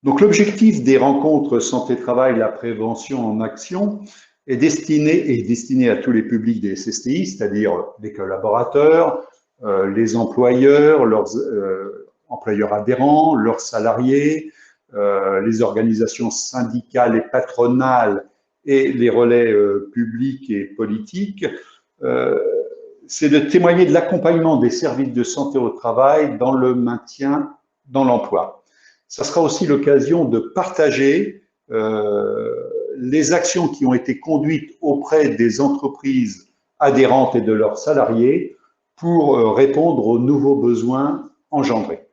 Donc l'objectif des rencontres santé-travail, la prévention en action, est destiné à tous les publics des SSTI, c'est-à-dire les collaborateurs, les employeurs, leurs employeurs adhérents, leurs salariés, les organisations syndicales et patronales et les relais publics et politiques. C'est de témoigner de l'accompagnement des services de santé au travail dans le maintien dans l'emploi. Ça sera aussi l'occasion de partager les actions qui ont été conduites auprès des entreprises adhérentes et de leurs salariés pour répondre aux nouveaux besoins engendrés.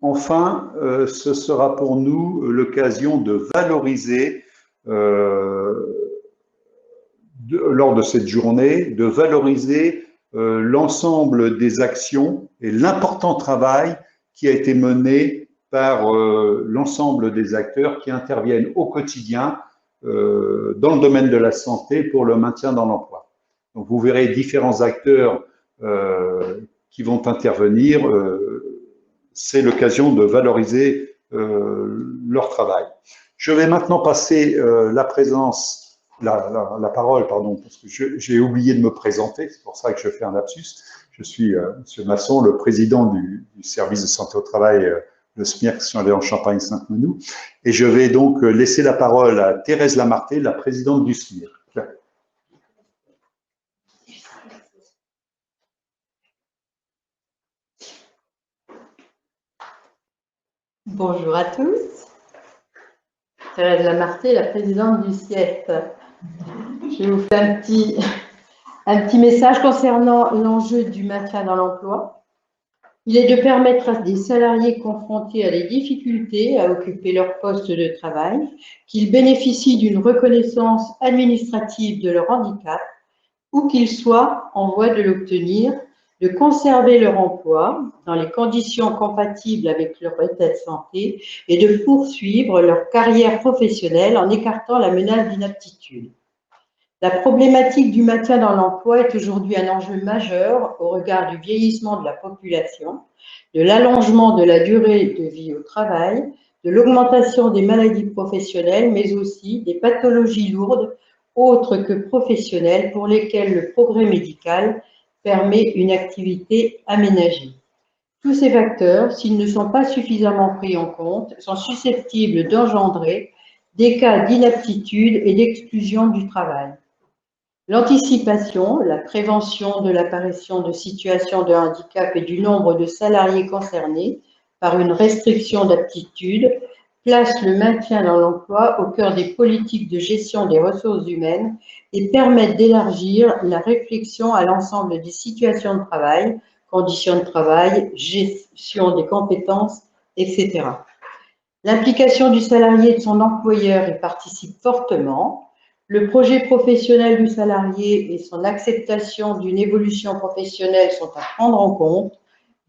Enfin, ce sera pour nous l'occasion de valoriser, lors de cette journée, de valoriser l'ensemble des actions et l'important travail qui a été mené par l'ensemble des acteurs qui interviennent au quotidien dans le domaine de la santé pour le maintien dans l'emploi. Donc vous verrez différents acteurs qui vont intervenir. C'est l'occasion de valoriser leur travail. Je vais maintenant passer la parole, parce que j'ai oublié de me présenter, c'est pour ça que je fais un lapsus. Je suis M. Masson, le président du service de santé au travail de SMIRC sur Champagne-Sainte-Menou. Et je vais donc laisser la parole à Thérèse Lamarté, la présidente du SMIRC. Bonjour à tous. Thérèse Lamarté, la présidente du SIEF. Je vais vous faire un petit message concernant l'enjeu du maintien dans l'emploi. Il est de permettre à des salariés confrontés à des difficultés à occuper leur poste de travail qu'ils bénéficient d'une reconnaissance administrative de leur handicap ou qu'ils soient en voie de l'obtenir, de conserver leur emploi dans les conditions compatibles avec leur état de santé et de poursuivre leur carrière professionnelle en écartant la menace d'inaptitude. La problématique du maintien dans l'emploi est aujourd'hui un enjeu majeur au regard du vieillissement de la population, de l'allongement de la durée de vie au travail, de l'augmentation des maladies professionnelles, mais aussi des pathologies lourdes autres que professionnelles pour lesquelles le progrès médical permet une activité aménagée. Tous ces facteurs, s'ils ne sont pas suffisamment pris en compte, sont susceptibles d'engendrer des cas d'inaptitude et d'exclusion du travail. L'anticipation, la prévention de l'apparition de situations de handicap et du nombre de salariés concernés par une restriction d'aptitude place le maintien dans l'emploi au cœur des politiques de gestion des ressources humaines et permettent d'élargir la réflexion à l'ensemble des situations de travail, conditions de travail, gestion des compétences, etc. L'implication du salarié et de son employeur y participe fortement. Le projet professionnel du salarié et son acceptation d'une évolution professionnelle sont à prendre en compte,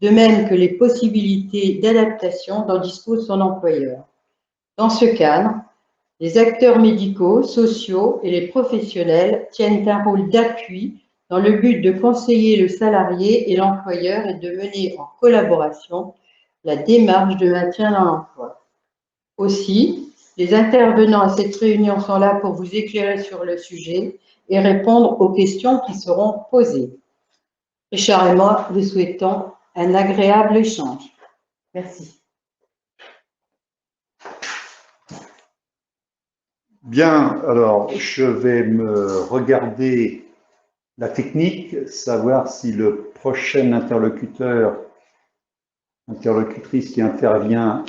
de même que les possibilités d'adaptation dont dispose son employeur. Dans ce cadre, les acteurs médicaux, sociaux et les professionnels tiennent un rôle d'appui dans le but de conseiller le salarié et l'employeur et de mener en collaboration la démarche de maintien dans l'emploi. Aussi, les intervenants à cette réunion sont là pour vous éclairer sur le sujet et répondre aux questions qui seront posées. Richard et moi vous souhaitons un agréable échange. Merci. Bien, alors je vais me regarder la technique, savoir si le prochain interlocutrice qui intervient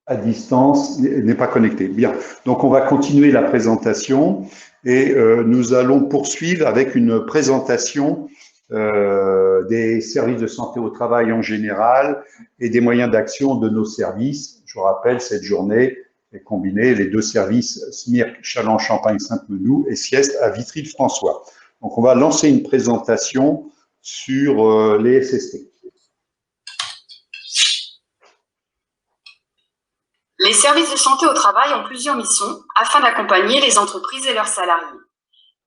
à distance n'est pas connecté. Bien, donc on va continuer la présentation et nous allons poursuivre avec une présentation des services de santé au travail en général et des moyens d'action de nos services. Je vous rappelle, cette journée est combinée les deux services SMIRC Châlons-Champagne-Sainte-Menou et Sieste à Vitry-le-François. Donc on va lancer une présentation sur les SST. Les services de santé au travail ont plusieurs missions afin d'accompagner les entreprises et leurs salariés.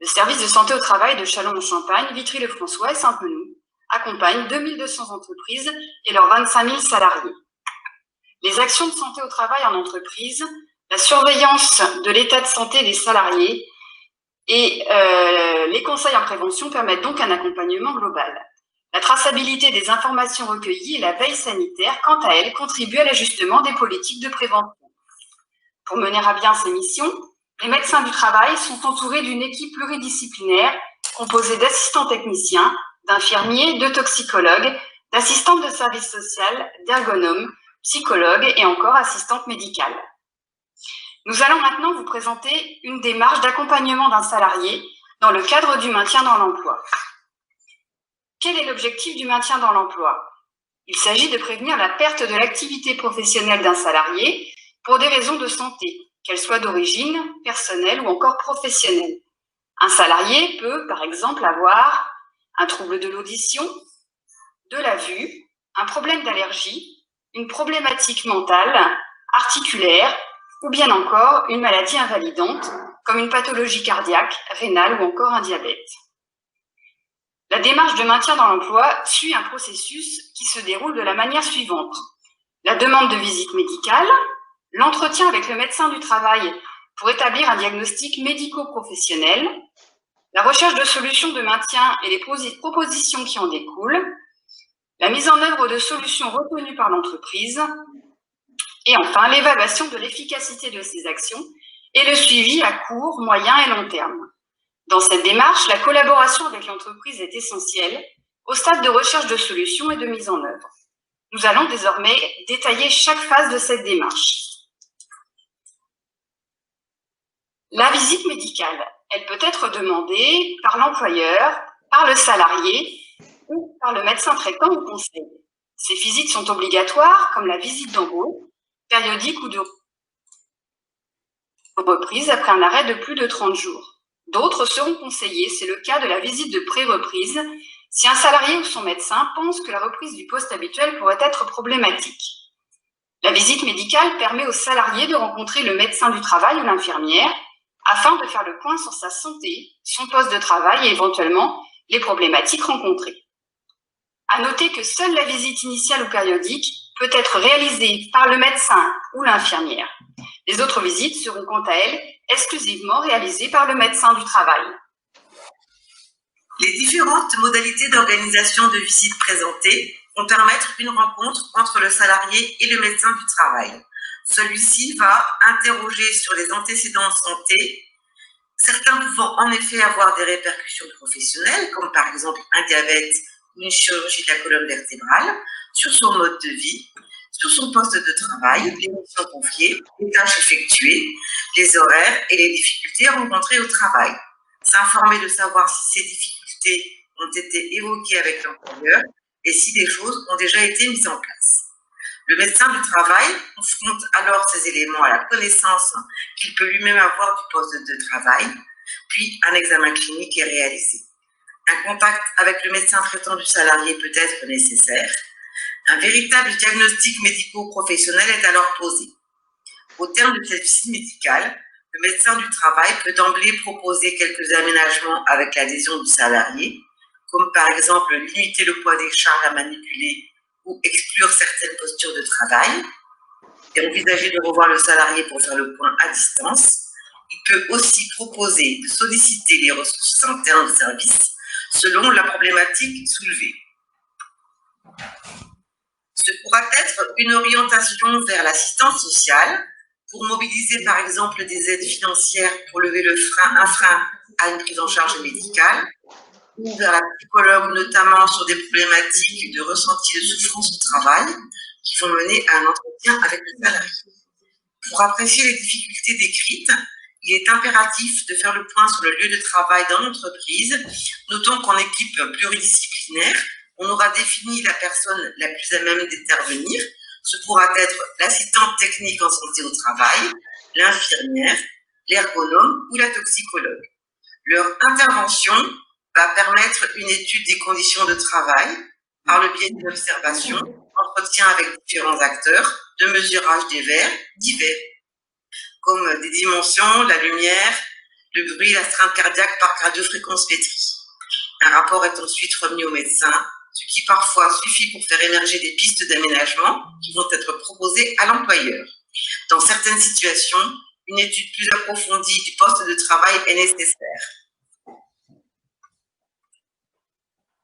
Le service de santé au travail de Châlons-en-Champagne, Vitry-le-François et Sainte-Menou accompagne 2200 entreprises et leurs 25 000 salariés. les actions de santé au travail en entreprise, la surveillance de l'état de santé des salariés et les conseils en prévention permettent donc un accompagnement global. La traçabilité des informations recueillies et la veille sanitaire, quant à elles, contribuent à l'ajustement des politiques de prévention. Pour mener à bien ces missions, les médecins du travail sont entourés d'une équipe pluridisciplinaire composée d'assistants techniciens, d'infirmiers, de toxicologues, d'assistantes de service social, d'ergonomes, psychologues et encore assistantes médicales. Nous allons maintenant vous présenter une démarche d'accompagnement d'un salarié dans le cadre du maintien dans l'emploi. Quel est l'objectif du maintien dans l'emploi? Il s'agit de prévenir la perte de l'activité professionnelle d'un salarié pour des raisons de santé, qu'elles soient d'origine personnelle ou encore professionnelle. Un salarié peut, par exemple, avoir un trouble de l'audition, de la vue, un problème d'allergie, une problématique mentale, articulaire, ou bien encore une maladie invalidante, comme une pathologie cardiaque, rénale ou encore un diabète. La démarche de maintien dans l'emploi suit un processus qui se déroule de la manière suivante. La demande de visite médicale, l'entretien avec le médecin du travail pour établir un diagnostic médico-professionnel, la recherche de solutions de maintien et les propositions qui en découlent, la mise en œuvre de solutions retenues par l'entreprise, et enfin l'évaluation de l'efficacité de ces actions et le suivi à court, moyen et long terme. Dans cette démarche, la collaboration avec l'entreprise est essentielle au stade de recherche de solutions et de mise en œuvre. Nous allons désormais détailler chaque phase de cette démarche. La visite médicale, elle peut être demandée par l'employeur, par le salarié ou par le médecin traitant ou conseil. Ces visites sont obligatoires, comme la visite d'embauche, périodique ou de reprise après un arrêt de plus de 30 jours. D'autres seront conseillés, c'est le cas de la visite de pré-reprise, si un salarié ou son médecin pense que la reprise du poste habituel pourrait être problématique. La visite médicale permet au salarié de rencontrer le médecin du travail ou l'infirmière afin de faire le point sur sa santé, son poste de travail et éventuellement les problématiques rencontrées. À noter que seule la visite initiale ou périodique peut être réalisée par le médecin ou l'infirmière. Les autres visites seront quant à elles exclusivement réalisées par le médecin du travail. Les différentes modalités d'organisation de visite présentées vont permettre une rencontre entre le salarié et le médecin du travail. Celui-ci va interroger sur les antécédents de santé, certains pouvant en effet avoir des répercussions professionnelles, comme par exemple un diabète ou une chirurgie de la colonne vertébrale, sur son mode de vie, sur son poste de travail, les missions confiées, les tâches effectuées, les horaires et les difficultés rencontrées au travail. S'informer de savoir si ces difficultés ont été évoquées avec l'employeur et si des choses ont déjà été mises en place. Le médecin du travail confronte alors ces éléments à la connaissance qu'il peut lui-même avoir du poste de travail, puis un examen clinique est réalisé. Un contact avec le médecin traitant du salarié peut être nécessaire. Un véritable diagnostic médico-professionnel est alors posé. Au terme de cette visite médicale, le médecin du travail peut d'emblée proposer quelques aménagements avec l'adhésion du salarié, comme par exemple limiter le poids des charges à manipuler ou exclure certaines postures de travail, et envisager de revoir le salarié pour faire le point à distance. Il peut aussi proposer de solliciter les ressources internes du service selon la problématique soulevée. Ce pourra être une orientation vers l'assistance sociale pour mobiliser par exemple des aides financières pour lever un frein à une prise en charge médicale, ou vers la psychologue notamment sur des problématiques de ressenti de souffrance au travail qui vont mener à un entretien avec le salarié. Pour apprécier les difficultés décrites, il est impératif de faire le point sur le lieu de travail dans l'entreprise. Notons qu'en équipe pluridisciplinaire, on aura défini la personne la plus à même d'intervenir. Ce pourra être l'assistante technique en santé au travail, l'infirmière, l'ergonome ou la toxicologue. Leur intervention va permettre une étude des conditions de travail par le biais d'une observation, entretien avec différents acteurs, de mesurage des verres divers, comme des dimensions, la lumière, le bruit, l'astreinte cardiaque par cardiofréquence-pétrie. Un rapport est ensuite remis au médecin, ce qui parfois suffit pour faire émerger des pistes d'aménagement qui vont être proposés à l'employeur. Dans certaines situations, une étude plus approfondie du poste de travail est nécessaire.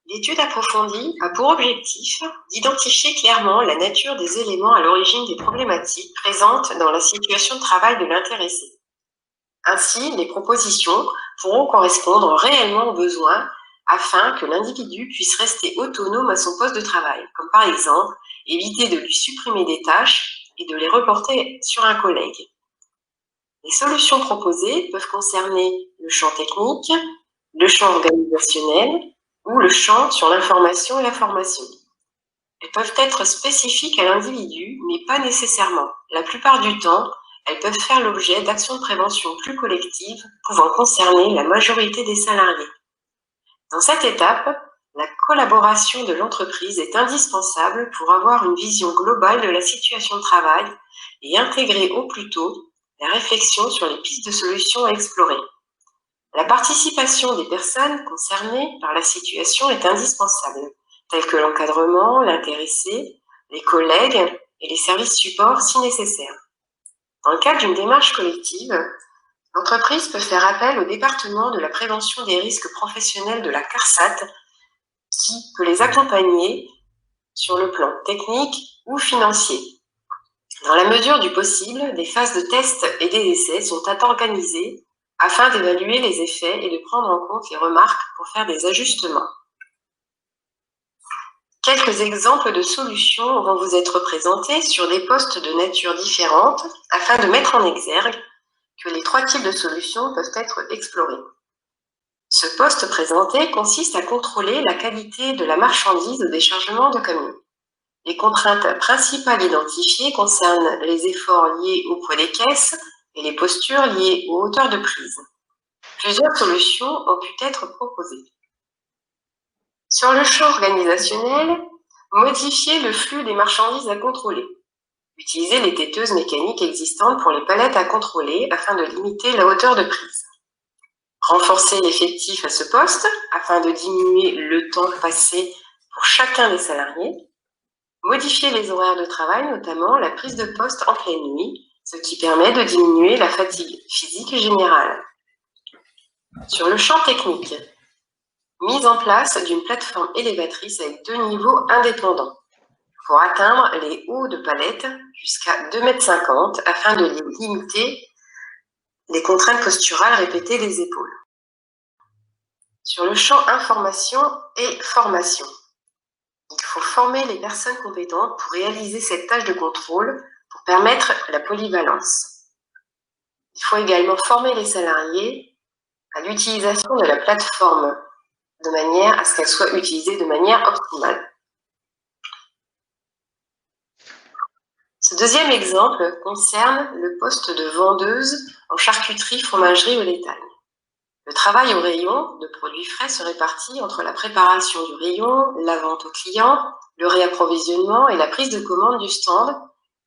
L'étude approfondie a pour objectif d'identifier clairement la nature des éléments à l'origine des problématiques présentes dans la situation de travail de l'intéressé. Ainsi, les propositions pourront correspondre réellement aux besoins afin que l'individu puisse rester autonome à son poste de travail, comme par exemple éviter de lui supprimer des tâches et de les reporter sur un collègue. Les solutions proposées peuvent concerner le champ technique, le champ organisationnel ou le champ sur l'information et la formation. Elles peuvent être spécifiques à l'individu, mais pas nécessairement. La plupart du temps, elles peuvent faire l'objet d'actions de prévention plus collectives pouvant concerner la majorité des salariés. Dans cette étape, la collaboration de l'entreprise est indispensable pour avoir une vision globale de la situation de travail et intégrer au plus tôt la réflexion sur les pistes de solutions à explorer. La participation des personnes concernées par la situation est indispensable, telles que l'encadrement, l'intéressé, les collègues et les services supports si nécessaire. Dans le cadre d'une démarche collective, l'entreprise peut faire appel au département de la prévention des risques professionnels de la CARSAT qui peut les accompagner sur le plan technique ou financier. Dans la mesure du possible, des phases de tests et des essais sont organisées afin d'évaluer les effets et de prendre en compte les remarques pour faire des ajustements. Quelques exemples de solutions vont vous être présentés sur des postes de nature différente afin de mettre en exergue que les 3 types de solutions peuvent être explorés. Ce poste présenté consiste à contrôler la qualité de la marchandise au déchargement de camions. Les contraintes principales identifiées concernent les efforts liés au poids des caisses et les postures liées aux hauteurs de prise. Plusieurs solutions ont pu être proposées. Sur le champ organisationnel, modifier le flux des marchandises à contrôler. Utiliser les têteuses mécaniques existantes pour les palettes à contrôler afin de limiter la hauteur de prise. Renforcer l'effectif à ce poste afin de diminuer le temps passé pour chacun des salariés. Modifier les horaires de travail, notamment la prise de poste en pleine nuit, ce qui permet de diminuer la fatigue physique générale. Sur le champ technique, mise en place d'une plateforme élévatrice avec 2 niveaux indépendants pour atteindre les hauts de palette jusqu'à 2,50 m afin de limiter les contraintes posturales répétées des épaules. Sur le champ information et formation, il faut former les personnes compétentes pour réaliser cette tâche de contrôle pour permettre la polyvalence. Il faut également former les salariés à l'utilisation de la plateforme de manière à ce qu'elle soit utilisée de manière optimale. Ce deuxième exemple concerne le poste de vendeuse en charcuterie, fromagerie ou laitagne. Le travail au rayon de produits frais se répartit entre la préparation du rayon, la vente aux clients, le réapprovisionnement et la prise de commande du stand,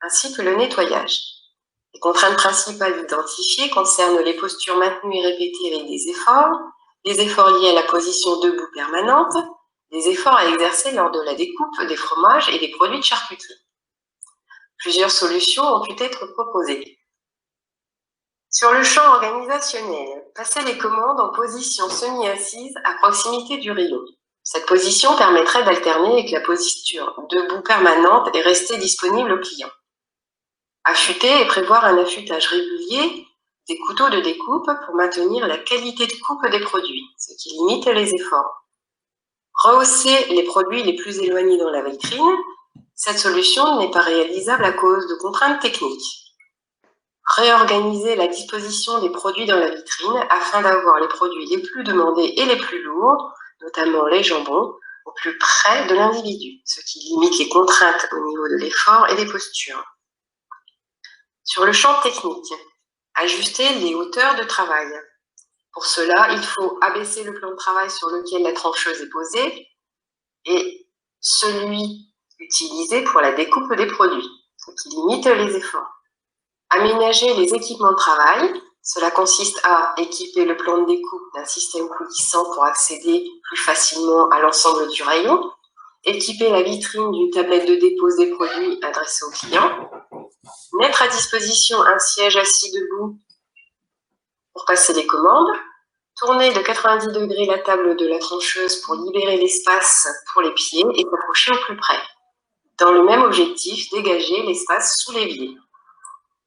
ainsi que le nettoyage. Les contraintes principales identifiées concernent les postures maintenues et répétées avec des efforts, les efforts liés à la position debout permanente, les efforts à exercer lors de la découpe des fromages et des produits de charcuterie. Plusieurs solutions ont pu être proposées. Sur le champ organisationnel, passer les commandes en position semi-assise à proximité du rayon. Cette position permettrait d'alterner avec la posture debout permanente et rester disponible au client. Affûter et prévoir un affûtage régulier des couteaux de découpe pour maintenir la qualité de coupe des produits, ce qui limite les efforts. Rehausser les produits les plus éloignés dans la vitrine. Cette solution n'est pas réalisable à cause de contraintes techniques. Réorganiser la disposition des produits dans la vitrine afin d'avoir les produits les plus demandés et les plus lourds, notamment les jambons, au plus près de l'individu, ce qui limite les contraintes au niveau de l'effort et des postures. Sur le champ technique, ajuster les hauteurs de travail. Pour cela, il faut abaisser le plan de travail sur lequel la trancheuse est posée et celui utilisé pour la découpe des produits, ce qui limite les efforts. Aménager les équipements de travail, cela consiste à équiper le plan de découpe d'un système coulissant pour accéder plus facilement à l'ensemble du rayon équiper la vitrine d'une tablette de dépose des produits adressés aux clients, mettre à disposition un siège assis debout pour passer les commandes, tourner de 90 degrés la table de la trancheuse pour libérer l'espace pour les pieds et s'approcher au plus près. Dans le même objectif, dégager l'espace sous l'évier.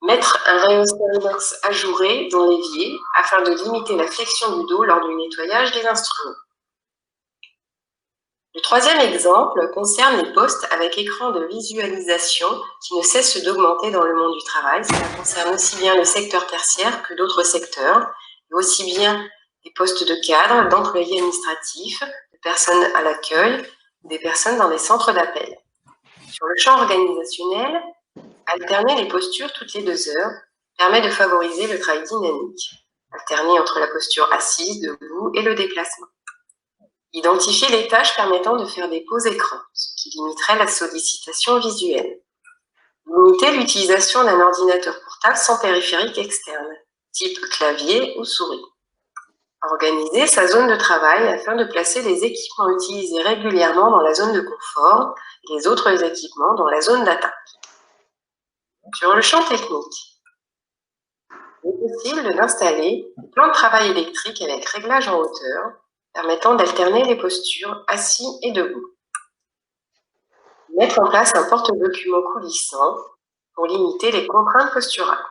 Mettre un rhéostat inox ajouré dans l'évier afin de limiter la flexion du dos lors du nettoyage des instruments. Le troisième exemple concerne les postes avec écran de visualisation qui ne cesse d'augmenter dans le monde du travail. Cela concerne aussi bien le secteur tertiaire que d'autres secteurs, et aussi bien des postes de cadre, d'employés administratifs, de personnes à l'accueil, des personnes dans des centres d'appel. Sur le champ organisationnel, alterner les postures toutes les 2 heures permet de favoriser le travail dynamique, alterner entre la posture assise, debout et le déplacement. Identifier les tâches permettant de faire des pauses écran, ce qui limiterait la sollicitation visuelle. Limiter l'utilisation d'un ordinateur portable sans périphérique externe, type clavier ou souris. Organiser sa zone de travail afin de placer les équipements utilisés régulièrement dans la zone de confort et les autres équipements dans la zone d'attaque. Sur le champ technique, il est possible d'installer un plan de travail électrique avec réglage en hauteur, permettant d'alterner les postures assis et debout. Mettre en place un porte-documents coulissant pour limiter les contraintes posturales.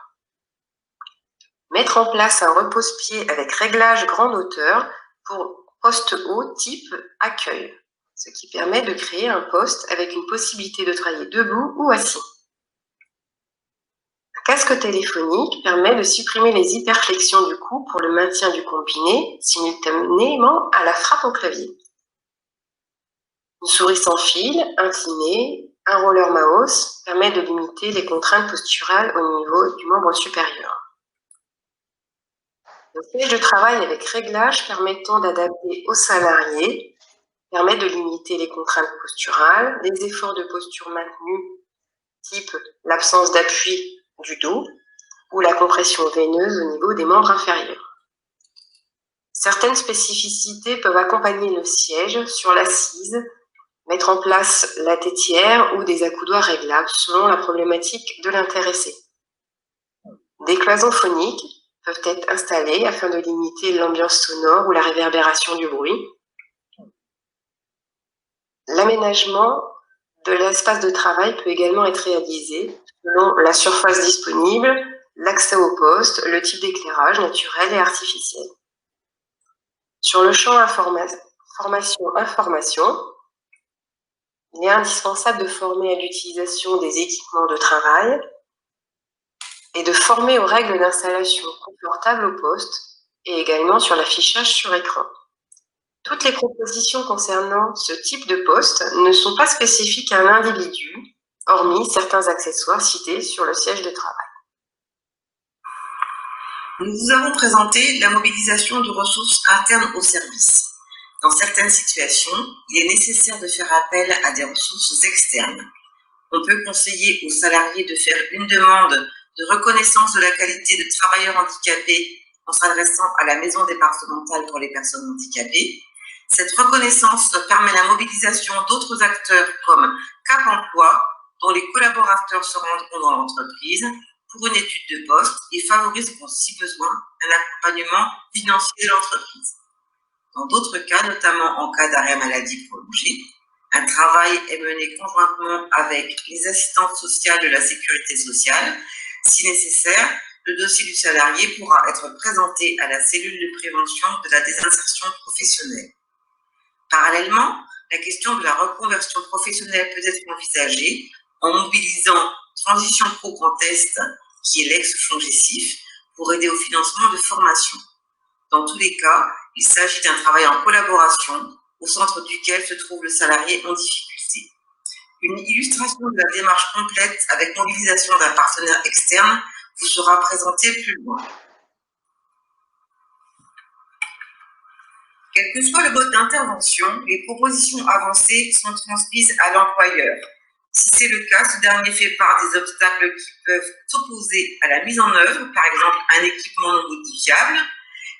Mettre en place un repose-pied avec réglage grande hauteur pour poste haut type accueil, ce qui permet de créer un poste avec une possibilité de travailler debout ou assis. Un casque téléphonique permet de supprimer les hyperflexions du cou pour le maintien du combiné simultanément à la frappe au clavier. Une souris sans fil, inclinée, un roller mouse permet de limiter les contraintes posturales au niveau du membre supérieur. Le siège de travail avec réglage permettant d'adapter aux salariés permet de limiter les contraintes posturales, les efforts de posture maintenus, type l'absence d'appui du dos ou la compression veineuse au niveau des membres inférieurs. Certaines spécificités peuvent accompagner le siège sur l'assise, mettre en place la tétière ou des accoudoirs réglables selon la problématique de l'intéressé. Des cloisons phoniques peuvent être installées afin de limiter l'ambiance sonore ou la réverbération du bruit. L'aménagement de l'espace de travail peut également être réalisé selon la surface disponible, l'accès au poste, le type d'éclairage naturel et artificiel. Sur le champ information, il est indispensable de former à l'utilisation des équipements de travail et de former aux règles d'installation confortable au poste et également sur l'affichage sur écran. Toutes les propositions concernant ce type de poste ne sont pas spécifiques à un individu, hormis certains accessoires cités sur le siège de travail. Nous vous avons présenté la mobilisation de ressources internes au service. Dans certaines situations, il est nécessaire de faire appel à des ressources externes. On peut conseiller aux salariés de faire une demande de reconnaissance de la qualité de travailleur handicapé en s'adressant à la maison départementale pour les personnes handicapées. Cette reconnaissance permet la mobilisation d'autres acteurs comme Cap Emploi, dont les collaborateurs se rendront dans l'entreprise pour une étude de poste et favorise, si besoin, un accompagnement financier de l'entreprise. Dans d'autres cas, notamment en cas d'arrêt maladie prolongé, un travail est mené conjointement avec les assistantes sociales de la sécurité sociale. Si nécessaire, le dossier du salarié pourra être présenté à la cellule de prévention de la désinsertion professionnelle. Parallèlement, la question de la reconversion professionnelle peut être envisagée en mobilisant Transition Pro Grand Est, qui est l'ex-FONGECIF, pour aider au financement de formations. Dans tous les cas, il s'agit d'un travail en collaboration au centre duquel se trouve le salarié en difficulté. Une illustration de la démarche complète avec mobilisation d'un partenaire externe vous sera présentée plus loin. Quel que soit le mode d'intervention, les propositions avancées sont transmises à l'employeur. Si c'est le cas, ce dernier fait part des obstacles qui peuvent s'opposer à la mise en œuvre, par exemple un équipement non modifiable,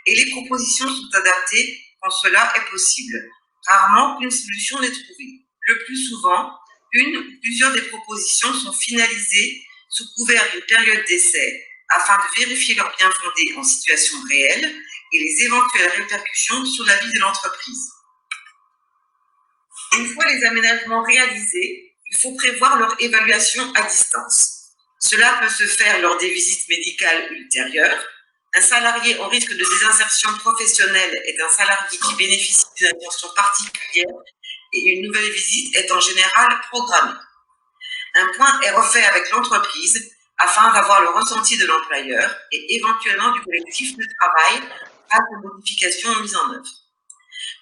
et les propositions sont adaptées quand cela est possible. Rarement qu'une solution n'est trouvée. Le plus souvent, une ou plusieurs des propositions sont finalisées sous couvert d'une période d'essai afin de vérifier leur bien fondé en situation réelle et les éventuelles répercussions sur la vie de l'entreprise. Une fois les aménagements réalisés, il faut prévoir leur évaluation à distance. Cela peut se faire lors des visites médicales ultérieures. Un salarié en risque de désinsertion professionnelle est un salarié qui bénéficie d'une attention particulière et une nouvelle visite est en général programmée. Un point est refait avec l'entreprise afin d'avoir le ressenti de l'employeur et éventuellement du collectif de travail face aux modifications mises en œuvre.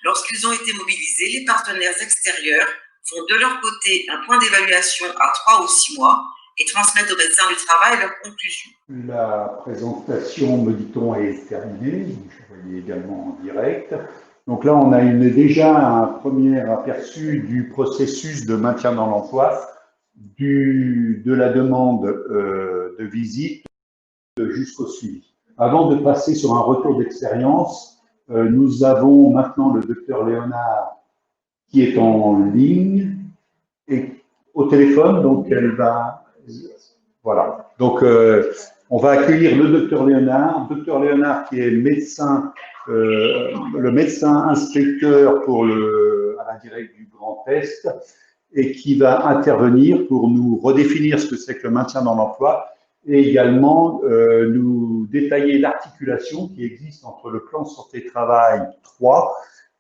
Lorsqu'ils ont été mobilisés, les partenaires extérieurs font de leur côté un point d'évaluation à 3 ou 6 mois et transmettent aux médecins du travail leurs conclusions. La présentation, me dit-on, est terminée. Je voyais également en direct. Donc là, on a déjà un premier aperçu du processus de maintien dans l'emploi, de la demande de visite jusqu'au suivi. Avant de passer sur un retour d'expérience, nous avons maintenant le docteur Léonard qui est en ligne et au téléphone, donc elle va... Voilà. Donc, on va accueillir le docteur Léonard. Docteur Léonard qui est médecin, le médecin inspecteur à la directe du Grand Est et qui va intervenir pour nous redéfinir ce que c'est que le maintien dans l'emploi et également nous détailler l'articulation qui existe entre le plan santé-travail 3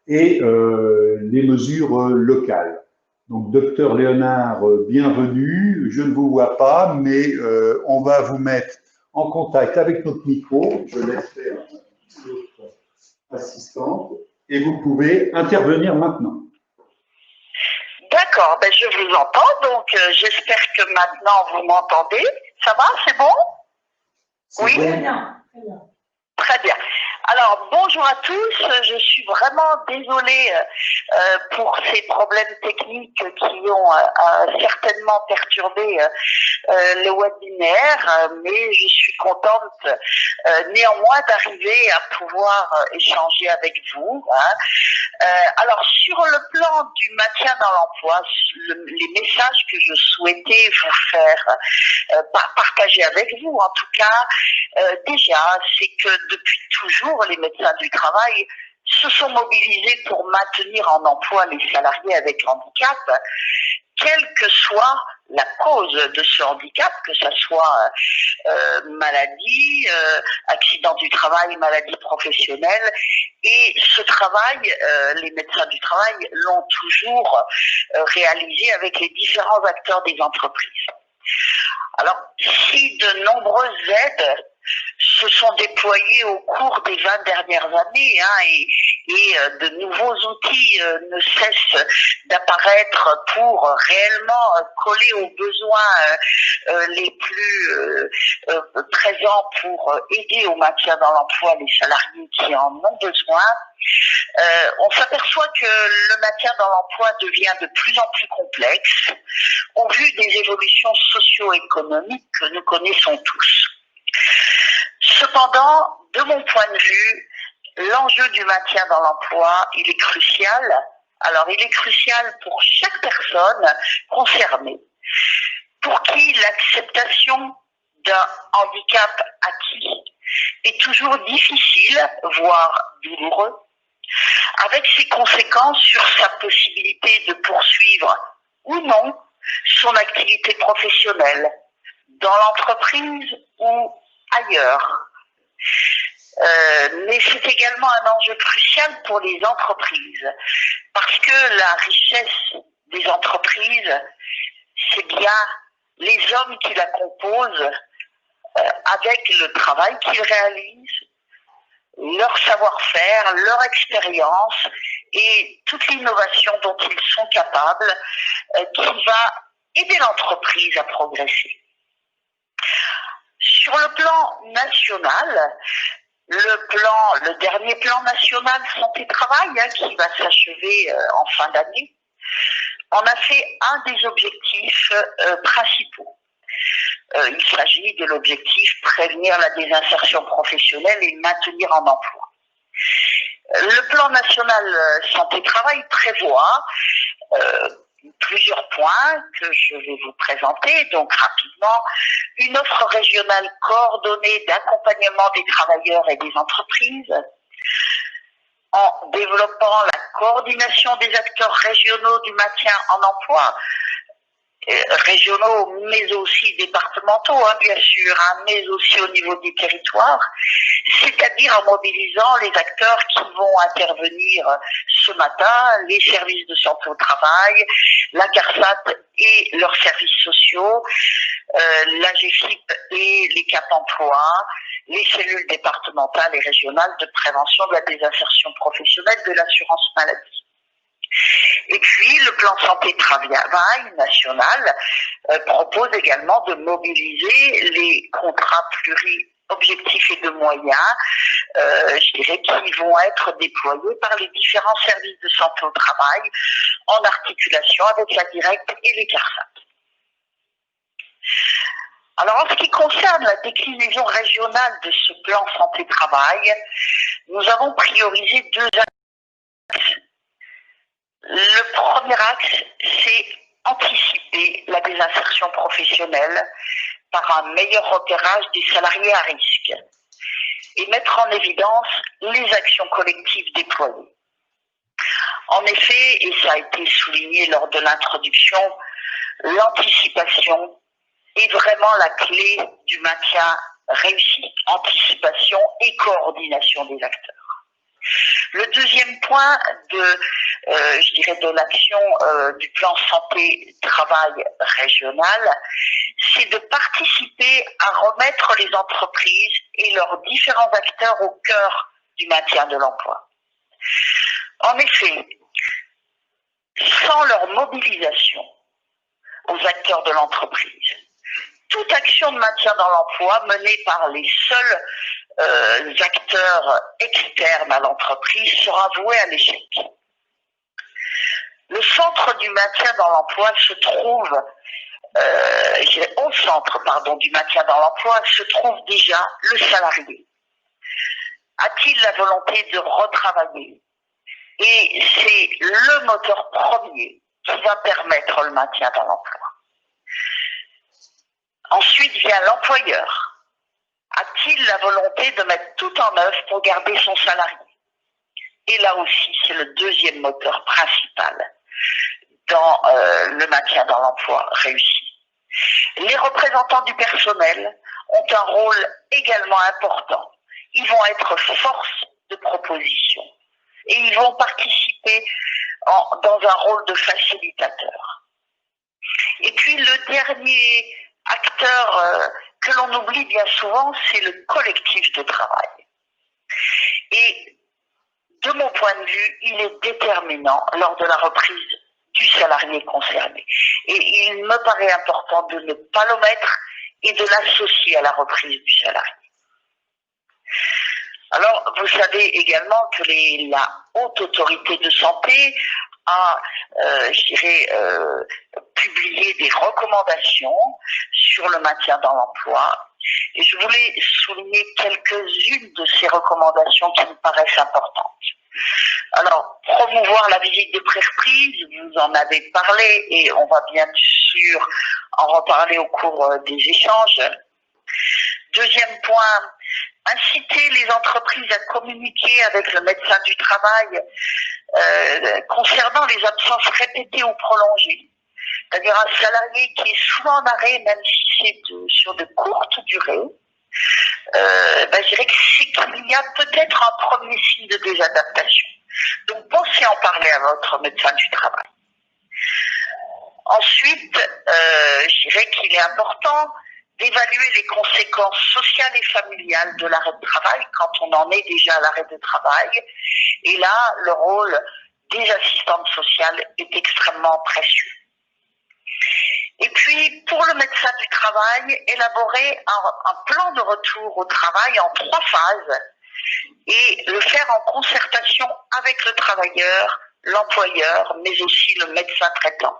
et les mesures locales. Donc, docteur Léonard, bienvenue. Je ne vous vois pas, mais on va vous mettre en contact avec notre micro. Je laisse faire notre assistante et vous pouvez intervenir maintenant. D'accord, ben je vous entends, donc j'espère que maintenant vous m'entendez. Ça va, c'est bon? Oui. Très bien, très bien. Très bien. Alors, bonjour à tous. Je suis vraiment désolée pour ces problèmes techniques qui ont certainement perturbé le webinaire, mais je suis contente néanmoins d'arriver à pouvoir échanger avec vous. Alors, sur le plan du maintien dans l'emploi, les messages que je souhaitais vous faire partager avec vous, en tout cas, déjà, c'est que depuis toujours, les médecins du travail se sont mobilisés pour maintenir en emploi les salariés avec handicap, quelle que soit la cause de ce handicap, que ce soit maladie, accident du travail, maladie professionnelle. Et ce travail, les médecins du travail l'ont toujours réalisé avec les différents acteurs des entreprises. Alors, si de nombreuses aides se sont déployés au cours des 20 dernières années et de nouveaux outils ne cessent d'apparaître pour réellement coller aux besoins les plus présents pour aider au maintien dans l'emploi les salariés qui en ont besoin. On s'aperçoit que le maintien dans l'emploi devient de plus en plus complexe au vu des évolutions socio-économiques que nous connaissons tous. Cependant, de mon point de vue, l'enjeu du maintien dans l'emploi, il est crucial. Alors, il est crucial pour chaque personne concernée, pour qui l'acceptation d'un handicap acquis est toujours difficile, voire douloureux, avec ses conséquences sur sa possibilité de poursuivre ou non son activité professionnelle, dans l'entreprise ou ailleurs. Mais c'est également un enjeu crucial pour les entreprises, parce que la richesse des entreprises, c'est bien les hommes qui la composent, avec le travail qu'ils réalisent, leur savoir-faire, leur expérience et toute l'innovation dont ils sont capables, qui va aider l'entreprise à progresser. Sur le plan national, le dernier plan national santé-travail qui va s'achever en fin d'année, on a fait un des objectifs principaux. Il s'agit de l'objectif prévenir la désinsertion professionnelle et maintenir en emploi. Le plan national santé-travail prévoit plusieurs points que je vais vous présenter. Donc rapidement, une offre régionale coordonnée d'accompagnement des travailleurs et des entreprises, en développant la coordination des acteurs régionaux du maintien en emploi, régionaux mais aussi départementaux, bien sûr, mais aussi au niveau des territoires, c'est-à-dire en mobilisant les acteurs qui vont intervenir ce matin, les services de santé au travail, la CARSAT et leurs services sociaux, la GFIP et les CAP emploi, les cellules départementales et régionales de prévention de la désinsertion professionnelle de l'assurance maladie. Et puis, le plan santé-travail national propose également de mobiliser les contrats pluri-objectifs et de moyens, je dirais, qui vont être déployés par les différents services de santé au travail en articulation avec la Directe et les CARSAT. Alors, en ce qui concerne la déclinaison régionale de ce plan santé-travail, nous avons priorisé 2 axes. Le premier axe, c'est anticiper la désinsertion professionnelle par un meilleur repérage des salariés à risque et mettre en évidence les actions collectives déployées. En effet, et ça a été souligné lors de l'introduction, l'anticipation est vraiment la clé du maintien réussi. Anticipation et coordination des acteurs. Le deuxième point je dirais de l'action du plan santé-travail régional, c'est de participer à remettre les entreprises et leurs différents acteurs au cœur du maintien de l'emploi. En effet, sans leur mobilisation aux acteurs de l'entreprise, toute action de maintien dans l'emploi menée par les seuls acteurs externes à l'entreprise sera vouée à l'échec. Le centre du maintien dans l'emploi se trouve, au centre du maintien dans l'emploi se trouve déjà le salarié. A-t-il la volonté de retravailler? Et c'est le moteur premier qui va permettre le maintien dans l'emploi. Ensuite vient l'employeur. A-t-il la volonté de mettre tout en œuvre pour garder son salarié? Et là aussi, c'est le deuxième moteur principal dans le maintien dans l'emploi réussi. Les représentants du personnel ont un rôle également important. Ils vont être force de proposition et ils vont participer dans un rôle de facilitateur. Et puis le dernier acteur que l'on oublie bien souvent, c'est le collectif de travail. Et de mon point de vue, il est déterminant lors de la reprise du salarié concerné. Et il me paraît important de ne pas l'omettre et de l'associer à la reprise du salarié. Alors, vous savez également que la Haute Autorité de Santé a, publié des recommandations sur le maintien dans l'emploi. Et je voulais souligner quelques-unes de ces recommandations qui me paraissent importantes. Alors, promouvoir la visite de pré-reprise, vous en avez parlé et on va bien sûr en reparler au cours des échanges. Deuxième point, inciter les entreprises à communiquer avec le médecin du travail concernant les absences répétées ou prolongées. C'est-à-dire un salarié qui est souvent en arrêt, même si c'est sur de courtes durées, je dirais que c'est qu'il y a peut-être un premier signe de désadaptation. Donc pensez à en parler à votre médecin du travail. Ensuite, je dirais qu'il est important d'évaluer les conséquences sociales et familiales de l'arrêt de travail quand on en est déjà à l'arrêt de travail. Et là, le rôle des assistantes sociales est extrêmement précieux. Et puis, pour le médecin du travail, élaborer un plan de retour au travail en 3 phases et le faire en concertation avec le travailleur, l'employeur, mais aussi le médecin traitant.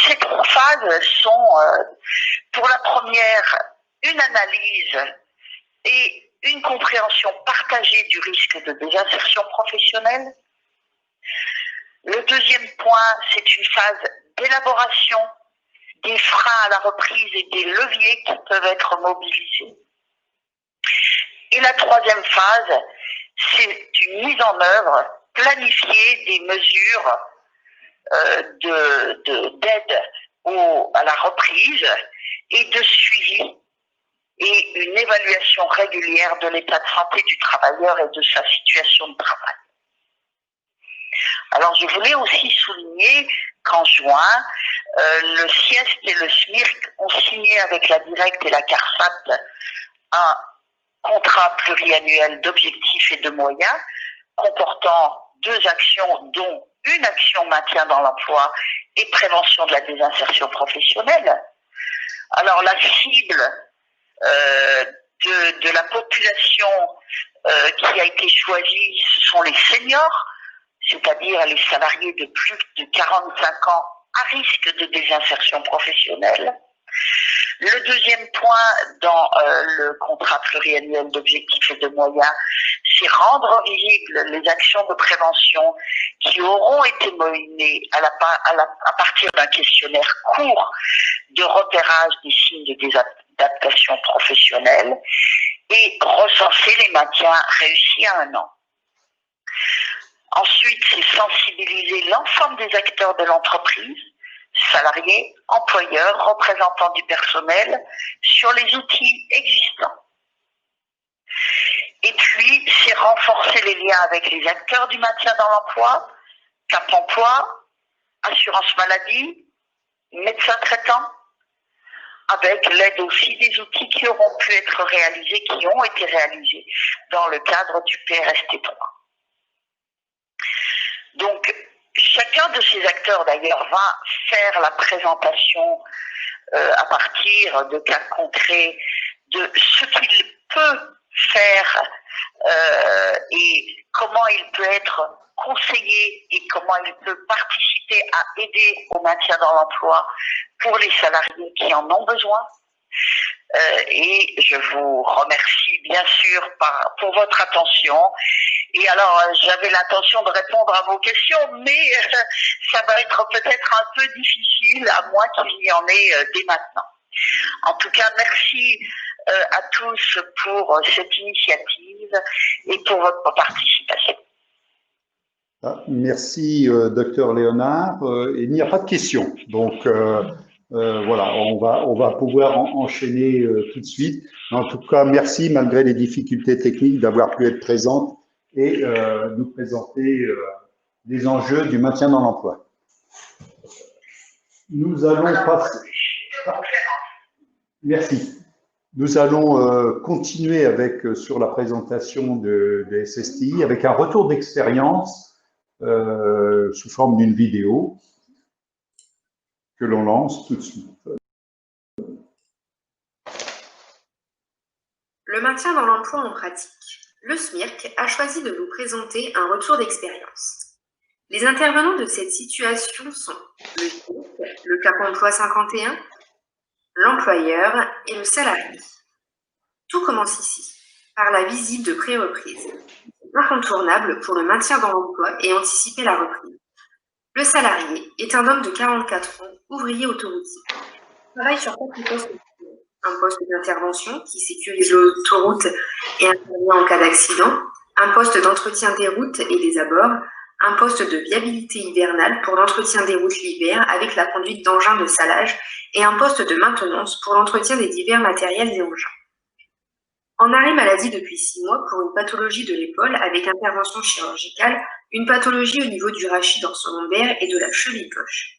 Ces 3 phases sont, pour la première, une analyse et une compréhension partagée du risque de désinsertion professionnelle. Le deuxième point, c'est une phase d'élaboration des freins à la reprise et des leviers qui peuvent être mobilisés. Et la troisième phase, c'est une mise en œuvre planifiée des mesures d'aide à la reprise et de suivi et une évaluation régulière de l'état de santé du travailleur et de sa situation de travail. Alors, je voulais aussi souligner qu'en juin, le SIEST et le SMIRC ont signé avec la Direct et la CARSAT un contrat pluriannuel d'objectifs et de moyens comportant 2 actions, dont une action maintien dans l'emploi et prévention de la désinsertion professionnelle. Alors, la cible de la population qui a été choisie, ce sont les seniors, c'est-à-dire les salariés de plus de 45 ans à risque de désinsertion professionnelle. Le deuxième point dans le contrat pluriannuel d'objectifs et de moyens, c'est rendre visibles les actions de prévention qui auront été menées à partir d'un questionnaire court de repérage des signes de désadaptation professionnelle et recenser les maintiens réussis à 1 an. Ensuite, c'est sensibiliser l'ensemble des acteurs de l'entreprise, salariés, employeurs, représentants du personnel, sur les outils existants. Et puis, c'est renforcer les liens avec les acteurs du maintien dans l'emploi, Cap Emploi, assurance maladie, médecins traitants, avec l'aide aussi des outils qui auront pu être réalisés, qui ont été réalisés dans le cadre du PRST3. Donc, chacun de ces acteurs, d'ailleurs, va faire la présentation à partir de cas concrets de ce qu'il peut faire et comment il peut être conseillé et comment il peut participer à aider au maintien dans l'emploi pour les salariés qui en ont besoin. Et je vous remercie bien sûr pour votre attention. Et alors, j'avais l'intention de répondre à vos questions, mais ça va être peut-être un peu difficile, à moins qu'il y en ait dès maintenant. En tout cas, merci à tous pour cette initiative et pour votre participation. Merci, docteur Léonard. Il n'y a pas de questions, donc voilà, on va pouvoir enchaîner tout de suite. En tout cas, merci malgré les difficultés techniques d'avoir pu être présente et nous présenter les enjeux du maintien dans l'emploi. Nous allons passer. Merci. Nous allons continuer sur la présentation des SSTI avec un retour d'expérience sous forme d'une vidéo que l'on lance tout de suite. Le maintien dans l'emploi en pratique. Le SMIRC a choisi de vous présenter un retour d'expérience. Les intervenants de cette situation sont le SMIRC, le Cap Emploi 51, l'employeur et le salarié. Tout commence ici, par la visite de pré-reprise, incontournable pour le maintien dans l'emploi et anticiper la reprise. Le salarié est un homme de 44 ans, ouvrier autoroutier. Il travaille sur 4 postes. Un poste d'intervention qui sécurise l'autoroute et intervient en cas d'accident, un poste d'entretien des routes et des abords, un poste de viabilité hivernale pour l'entretien des routes l'hiver avec la conduite d'engins de salage et un poste de maintenance pour l'entretien des divers matériels et engins. En arrêt maladie depuis 6 mois pour une pathologie de l'épaule avec intervention chirurgicale, une pathologie au niveau du rachis dorso-lombaire et de la cheville-cloche.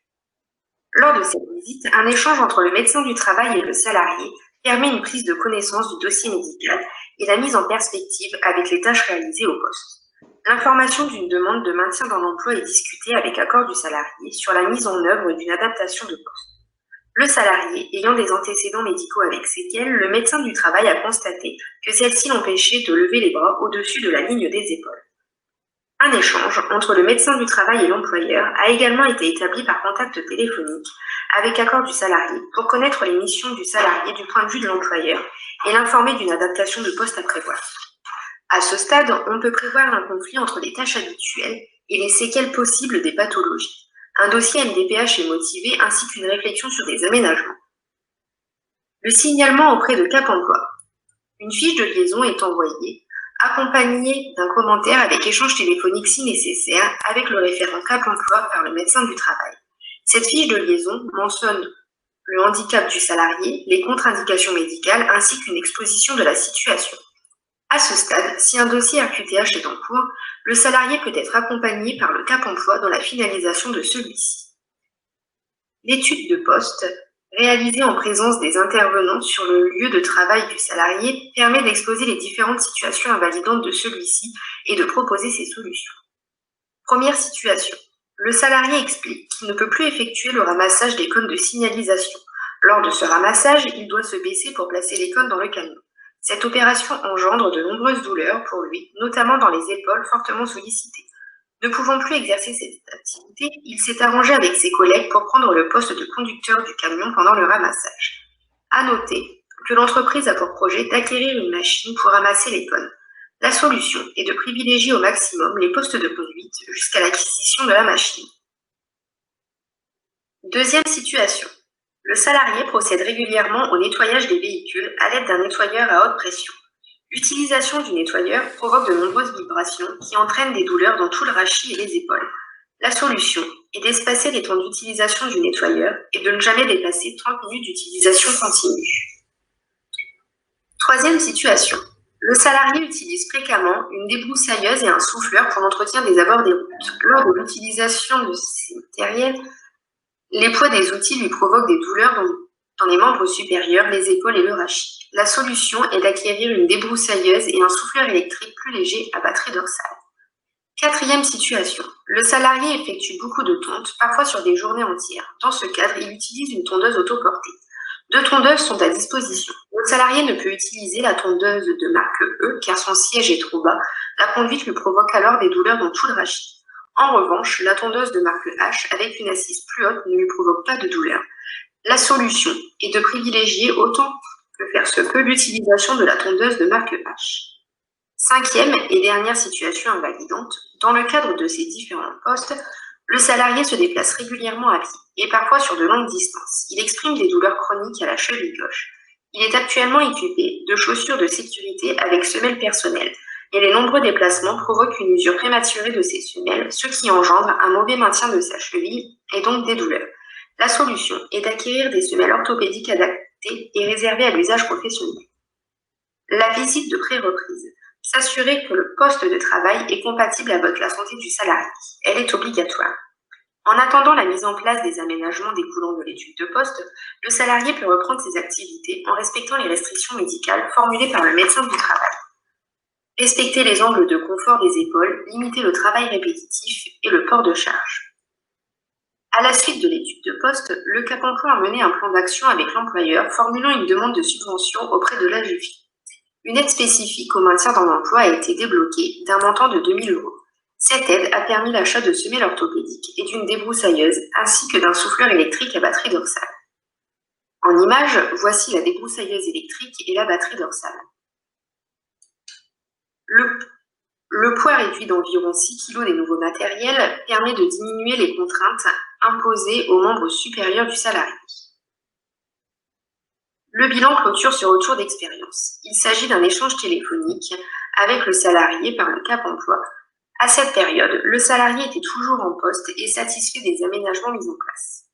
Lors de cette visite, un échange entre le médecin du travail et le salarié permet une prise de connaissance du dossier médical et la mise en perspective avec les tâches réalisées au poste. L'information d'une demande de maintien dans l'emploi est discutée avec accord du salarié sur la mise en œuvre d'une adaptation de poste. Le salarié ayant des antécédents médicaux avec séquelles, le médecin du travail a constaté que celle-ci l'empêchait de lever les bras au-dessus de la ligne des épaules. Un échange entre le médecin du travail et l'employeur a également été établi par contact téléphonique avec accord du salarié pour connaître les missions du salarié du point de vue de l'employeur et l'informer d'une adaptation de poste à prévoir. À ce stade, on peut prévoir un conflit entre les tâches habituelles et les séquelles possibles des pathologies. Un dossier MDPH est motivé ainsi qu'une réflexion sur des aménagements. Le signalement auprès de Cap Emploi. Une fiche de liaison est envoyée, accompagnée d'un commentaire avec échange téléphonique si nécessaire avec le référent Cap Emploi par le médecin du travail. Cette fiche de liaison mentionne le handicap du salarié, les contre-indications médicales ainsi qu'une exposition de la situation. À ce stade, si un dossier RQTH est en cours, le salarié peut être accompagné par le Cap Emploi dans la finalisation de celui-ci. L'étude de poste, réalisée en présence des intervenants sur le lieu de travail du salarié, permet d'exposer les différentes situations invalidantes de celui-ci et de proposer ses solutions. Première situation. Le salarié explique qu'il ne peut plus effectuer le ramassage des cônes de signalisation. Lors de ce ramassage, il doit se baisser pour placer les cônes dans le camion. Cette opération engendre de nombreuses douleurs pour lui, notamment dans les épaules fortement sollicitées. Ne pouvant plus exercer cette activité, il s'est arrangé avec ses collègues pour prendre le poste de conducteur du camion pendant le ramassage. À noter que l'entreprise a pour projet d'acquérir une machine pour ramasser les cônes. La solution est de privilégier au maximum les postes de conduite jusqu'à l'acquisition de la machine. Deuxième situation. Le salarié procède régulièrement au nettoyage des véhicules à l'aide d'un nettoyeur à haute pression. L'utilisation du nettoyeur provoque de nombreuses vibrations qui entraînent des douleurs dans tout le rachis et les épaules. La solution est d'espacer les temps d'utilisation du nettoyeur et de ne jamais dépasser 30 minutes d'utilisation continue. Troisième situation. Le salarié utilise fréquemment une débroussailleuse et un souffleur pour l'entretien des abords des routes. Lors de l'utilisation de ces matériels, les poids des outils lui provoquent des douleurs dans les membres supérieurs, les épaules et le rachis. La solution est d'acquérir une débroussailleuse et un souffleur électrique plus léger à batterie dorsale. Quatrième situation. Le salarié effectue beaucoup de tontes, parfois sur des journées entières. Dans ce cadre, il utilise une tondeuse autoportée. 2 tondeuses sont à disposition. Le salarié ne peut utiliser la tondeuse de marque E car son siège est trop bas. La conduite lui provoque alors des douleurs dans tout le rachis. En revanche, la tondeuse de marque H, avec une assise plus haute, ne lui provoque pas de douleur. La solution est de privilégier autant que faire se peut l'utilisation de la tondeuse de marque H. Cinquième et dernière situation invalidante, dans le cadre de ces différents postes, le salarié se déplace régulièrement à pied et parfois sur de longues distances. Il exprime des douleurs chroniques à la cheville gauche. Il est actuellement équipé de chaussures de sécurité avec semelles personnelles. Et les nombreux déplacements provoquent une usure prématurée de ces semelles, ce qui engendre un mauvais maintien de sa cheville et donc des douleurs. La solution est d'acquérir des semelles orthopédiques adaptées et réservées à l'usage professionnel. La visite de pré-reprise. S'assurer que le poste de travail est compatible avec la santé du salarié. Elle est obligatoire. En attendant la mise en place des aménagements découlant de l'étude de poste, le salarié peut reprendre ses activités en respectant les restrictions médicales formulées par le médecin du travail. Respecter les angles de confort des épaules, limiter le travail répétitif et le port de charge. À la suite de l'étude de poste, le Cap Emploi a mené un plan d'action avec l'employeur formulant une demande de subvention auprès de l'AGFI. Une aide spécifique au maintien dans l'emploi a été débloquée d'un montant de 2 000 €. Cette aide a permis l'achat de semelles orthopédiques et d'une débroussailleuse ainsi que d'un souffleur électrique à batterie dorsale. En image, voici la débroussailleuse électrique et la batterie dorsale. Le poids réduit d'environ 6 kg des nouveaux matériels permet de diminuer les contraintes imposées aux membres supérieurs du salarié. Le bilan clôture ce retour d'expérience. Il s'agit d'un échange téléphonique avec le salarié par le Cap Emploi. À cette période, le salarié était toujours en poste et satisfait des aménagements mis en place.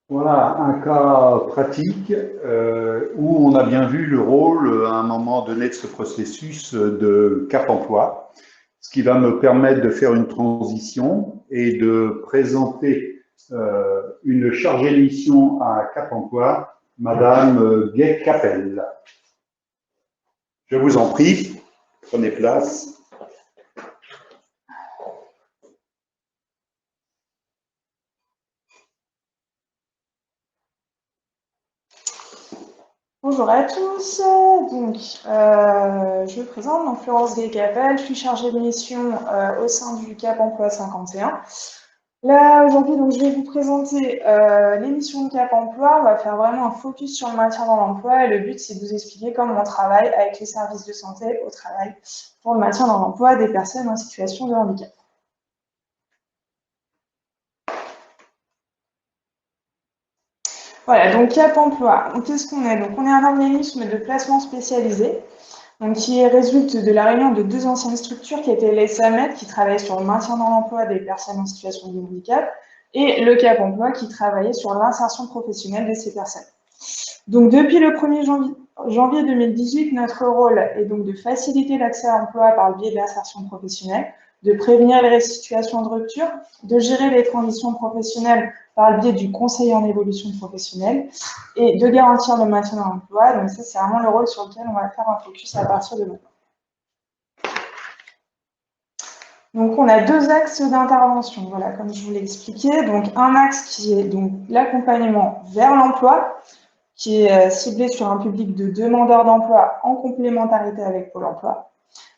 Voilà un cas pratique où on a bien vu le rôle à un moment donné de ce processus de Cap Emploi, ce qui va me permettre de faire une transition et de présenter une chargée de mission à Cap Emploi, Madame Gay-Capel. Je vous en prie, prenez place. Bonjour à tous, donc je me présente, donc Florence Gay-Capel, je suis chargée de mission au sein du Cap Emploi 51. Là, aujourd'hui, donc, je vais vous présenter l'émission de Cap Emploi. On va faire vraiment un focus sur le maintien dans l'emploi. Et le but, c'est de vous expliquer comment on travaille avec les services de santé au travail pour le maintien dans l'emploi des personnes en situation de handicap. Voilà, donc Cap Emploi. Qu'est-ce qu'on est? Donc, on est un organisme de placement spécialisé, donc, qui résulte de la réunion de deux anciennes structures qui étaient les SAMED, qui travaillaient sur le maintien dans l'emploi des personnes en situation de handicap, et le Cap Emploi, qui travaillait sur l'insertion professionnelle de ces personnes. Donc, depuis le 1er janvier 2018, notre rôle est donc de faciliter l'accès à l'emploi par le biais de l'insertion professionnelle, de prévenir les situations de rupture, de gérer les transitions professionnelles par le biais du conseil en évolution professionnelle et de garantir le maintien dans l'emploi. Donc ça, c'est vraiment le rôle sur lequel on va faire un focus à partir de maintenant. Donc on a deux axes d'intervention, voilà, comme je vous l'ai expliqué. Donc un axe qui est donc l'accompagnement vers l'emploi, qui est ciblé sur un public de demandeurs d'emploi en complémentarité avec Pôle emploi.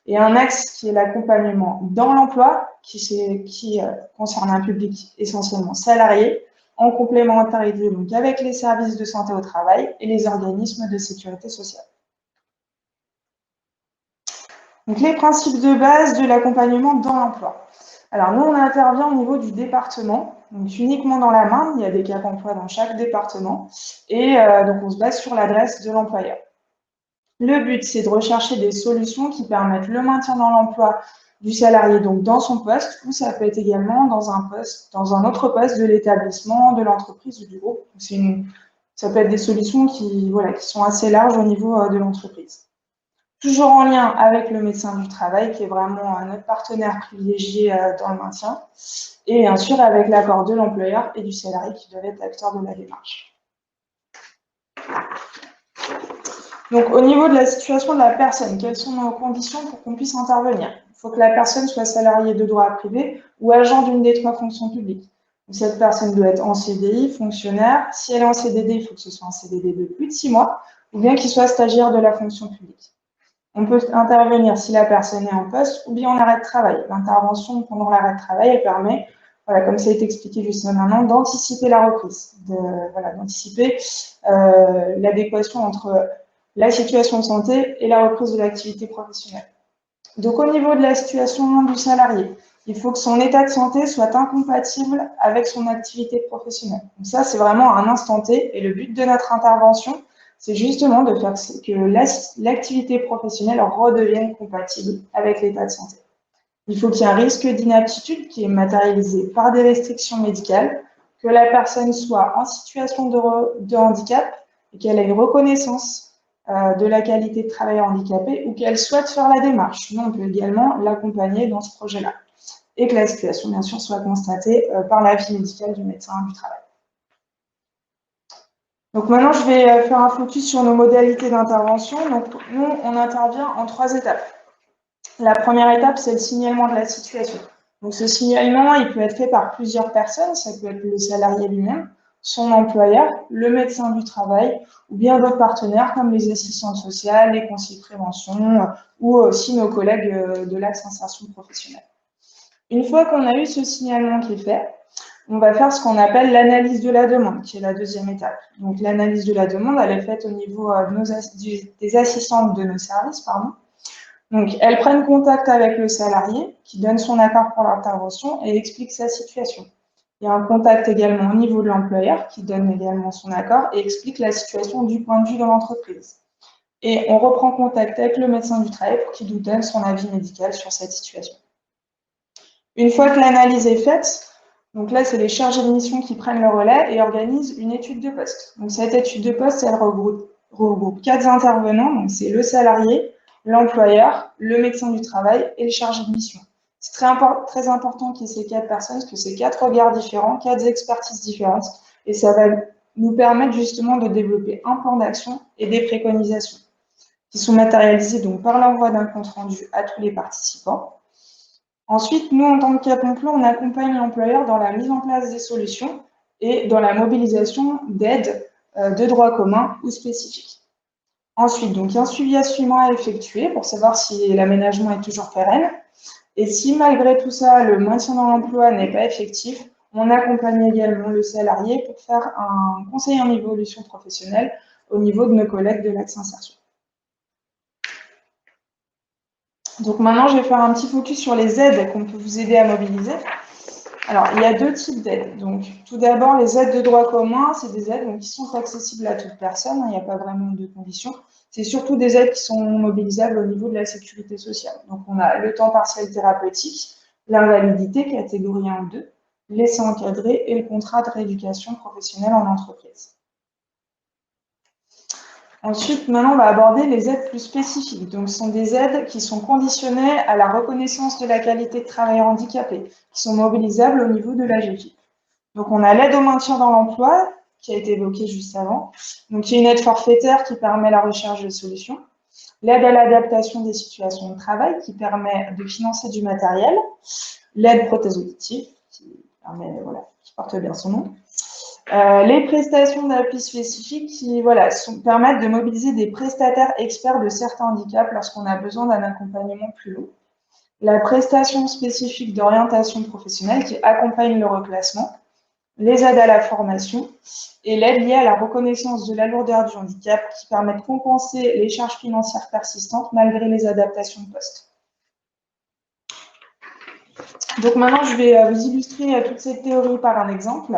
Et un axe qui est l'accompagnement dans l'emploi, qui concerne un public essentiellement salarié, en complémentarité donc avec les services de santé au travail et les organismes de sécurité sociale. Donc les principes de base de l'accompagnement dans l'emploi. Alors nous, on intervient au niveau du département, donc uniquement dans la Marne, il y a des Cap Emploi dans chaque département, et donc on se base sur l'adresse de l'employeur. Le but, c'est de rechercher des solutions qui permettent le maintien dans l'emploi du salarié, donc dans son poste, ou ça peut être également dans un autre poste de l'établissement, de l'entreprise ou du groupe. Ça peut être des solutions qui sont assez larges au niveau de l'entreprise. Toujours en lien avec le médecin du travail, qui est vraiment notre partenaire privilégié dans le maintien, et bien sûr avec l'accord de l'employeur et du salarié qui doivent être acteurs de la démarche. Donc, au niveau de la situation de la personne, quelles sont nos conditions pour qu'on puisse intervenir? Il faut que la personne soit salariée de droit privé ou agent d'une des trois fonctions publiques. Donc, cette personne doit être en CDI, fonctionnaire. Si elle est en CDD, il faut que ce soit un CDD de plus de 6 mois, ou bien qu'il soit stagiaire de la fonction publique. On peut intervenir si la personne est en poste ou bien en arrêt de travail. L'intervention pendant l'arrêt de travail, elle permet, voilà, comme ça a été expliqué juste maintenant, d'anticiper la reprise, d'anticiper l'adéquation entre la situation de santé et la reprise de l'activité professionnelle. Donc, au niveau de la situation du salarié, il faut que son état de santé soit incompatible avec son activité professionnelle. Donc ça, c'est vraiment un instant T. Et le but de notre intervention, c'est justement de faire que l'activité professionnelle redevienne compatible avec l'état de santé. Il faut qu'il y ait un risque d'inaptitude qui est matérialisé par des restrictions médicales, que la personne soit en situation de handicap et qu'elle ait une reconnaissance de la qualité de travail handicapé ou qu'elle souhaite faire la démarche. Nous, on peut également l'accompagner dans ce projet-là. Et que la situation, bien sûr, soit constatée par l'avis médical du médecin du travail. Donc maintenant, je vais faire un focus sur nos modalités d'intervention. Donc nous, on intervient en 3 étapes. La première étape, c'est le signalement de la situation. Donc ce signalement, il peut être fait par plusieurs personnes. Ça peut être le salarié lui-même, son employeur, le médecin du travail, ou bien d'autres partenaires comme les assistantes sociales, les conseillers de prévention, ou aussi nos collègues de l'axe insertion professionnelle. Une fois qu'on a eu ce signalement qui est fait, on va faire ce qu'on appelle l'analyse de la demande, qui est la deuxième étape. Donc l'analyse de la demande, elle est faite au niveau des assistantes de nos services, Donc elles prennent contact avec le salarié, qui donne son accord pour l'intervention et explique sa situation. Il y a un contact également au niveau de l'employeur qui donne également son accord et explique la situation du point de vue de l'entreprise. Et on reprend contact avec le médecin du travail pour qu'il nous donne son avis médical sur cette situation. Une fois que l'analyse est faite, donc là, c'est les chargés de mission qui prennent le relais et organisent une étude de poste. Donc cette étude de poste, elle regroupe 4 intervenants. Donc c'est le salarié, l'employeur, le médecin du travail et le chargé de mission. C'est très important qu'il y ait ces 4 personnes, parce que c'est 4 regards différents, 4 expertises différentes, et ça va nous permettre justement de développer un plan d'action et des préconisations qui sont matérialisées donc par l'envoi d'un compte rendu à tous les participants. Ensuite, nous, en tant que Cap Emploi, on accompagne l'employeur dans la mise en place des solutions et dans la mobilisation d'aides de droit commun ou spécifiques. Ensuite, donc, un suivi assumant à effectuer pour savoir si l'aménagement est toujours pérenne. Et si, malgré tout ça, le maintien dans l'emploi n'est pas effectif, On accompagne également le salarié pour faire un conseil en évolution professionnelle au niveau de nos collègues de l'Axe Insertion. Donc maintenant, je vais faire un petit focus sur les aides qu'on peut vous aider à mobiliser. Alors, il y a deux types d'aides. Donc, tout d'abord, les aides de droit commun, c'est des aides qui sont accessibles à toute personne, il n'y a pas vraiment de conditions. C'est surtout des aides qui sont mobilisables au niveau de la sécurité sociale. Donc, on a le temps partiel thérapeutique, l'invalidité, catégorie 1-2, l'essai encadré et le contrat de rééducation professionnelle en entreprise. Ensuite, maintenant, on va aborder les aides plus spécifiques. Donc, ce sont des aides qui sont conditionnées à la reconnaissance de la qualité de travailleur handicapé, qui sont mobilisables au niveau de l'AGFIP. Donc, on a l'aide au maintien dans l'emploi, qui a été évoquée juste avant. Donc, il y a une aide forfaitaire qui permet la recherche de solutions. L'aide à l'adaptation des situations de travail, qui permet de financer du matériel. L'aide prothèse auditive, qui porte bien son nom. Les prestations d'appui spécifiques qui permettent de mobiliser des prestataires experts de certains handicaps lorsqu'on a besoin d'un accompagnement plus long. La prestation spécifique d'orientation professionnelle qui accompagne le reclassement, les aides à la formation et l'aide liée à la reconnaissance de la lourdeur du handicap qui permet de compenser les charges financières persistantes malgré les adaptations de poste. Donc maintenant, je vais vous illustrer toute cette théorie par un exemple.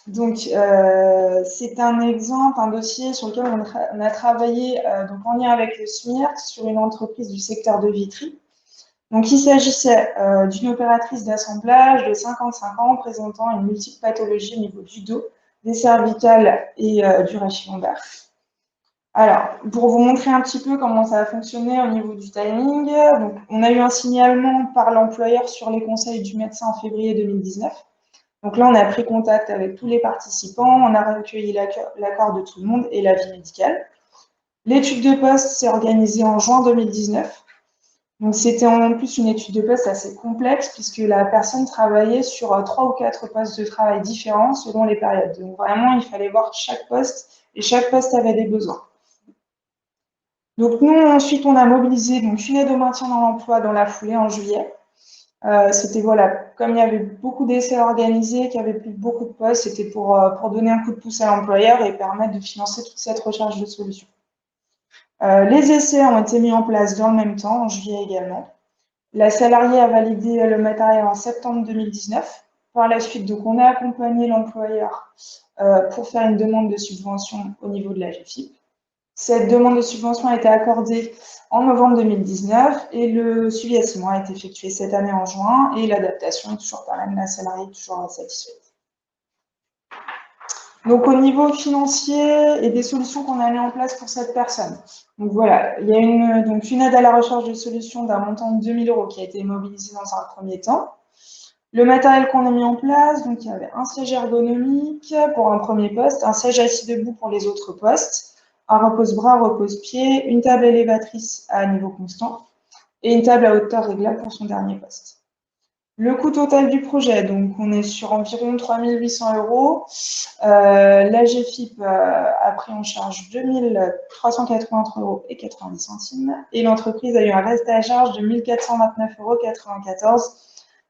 Donc, c'est un exemple, un dossier sur lequel on a travaillé donc en lien avec le SMIRT sur une entreprise du secteur de Vitry. Donc, il s'agissait d'une opératrice d'assemblage de 55 ans présentant une multiple pathologie au niveau du dos, des cervicales et du rachis lombaire. Alors, pour vous montrer un petit peu comment ça a fonctionné au niveau du timing, donc, on a eu un signalement par l'employeur sur les conseils du médecin en février 2019. Donc là, on a pris contact avec tous les participants, on a recueilli l'accord de tout le monde et l'avis médical. L'étude de poste s'est organisée en juin 2019. Donc, c'était en plus une étude de poste assez complexe puisque la personne travaillait sur 3 ou 4 postes de travail différents selon les périodes. Donc, vraiment, il fallait voir chaque poste et chaque poste avait des besoins. Donc, nous, ensuite, on a mobilisé donc, une aide au maintien dans l'emploi dans la foulée en juillet. C'était, comme il y avait beaucoup d'essais organisés, qu'il y avait plus beaucoup de postes, c'était pour donner un coup de pouce à l'employeur et permettre de financer toute cette recherche de solutions. Les essais ont été mis en place dans le même temps, en juillet également. La salariée a validé le matériel en septembre 2019. Par la suite, donc, on a accompagné l'employeur pour faire une demande de subvention au niveau de la GFIP. Cette demande de subvention a été accordée en novembre 2019 et le suivi à 6 mois a été effectué cette année en juin et l'adaptation est toujours pareille, la salariée est toujours satisfaite. Donc au niveau financier et des solutions qu'on a mis en place pour cette personne. Donc voilà, il y a une aide à la recherche de solutions d'un montant de 2 000 € qui a été mobilisée dans un premier temps. Le matériel qu'on a mis en place, donc il y avait un siège ergonomique pour un premier poste, un siège assis debout pour les autres postes, un repose-bras, repose-pied, une table élévatrice à niveau constant et une table à hauteur réglable pour son dernier poste. Le coût total du projet, donc on est sur environ 3 800 €. La GFIP a pris en charge 2 383,90 € et l'entreprise a eu un reste à charge de 1 429,94 €.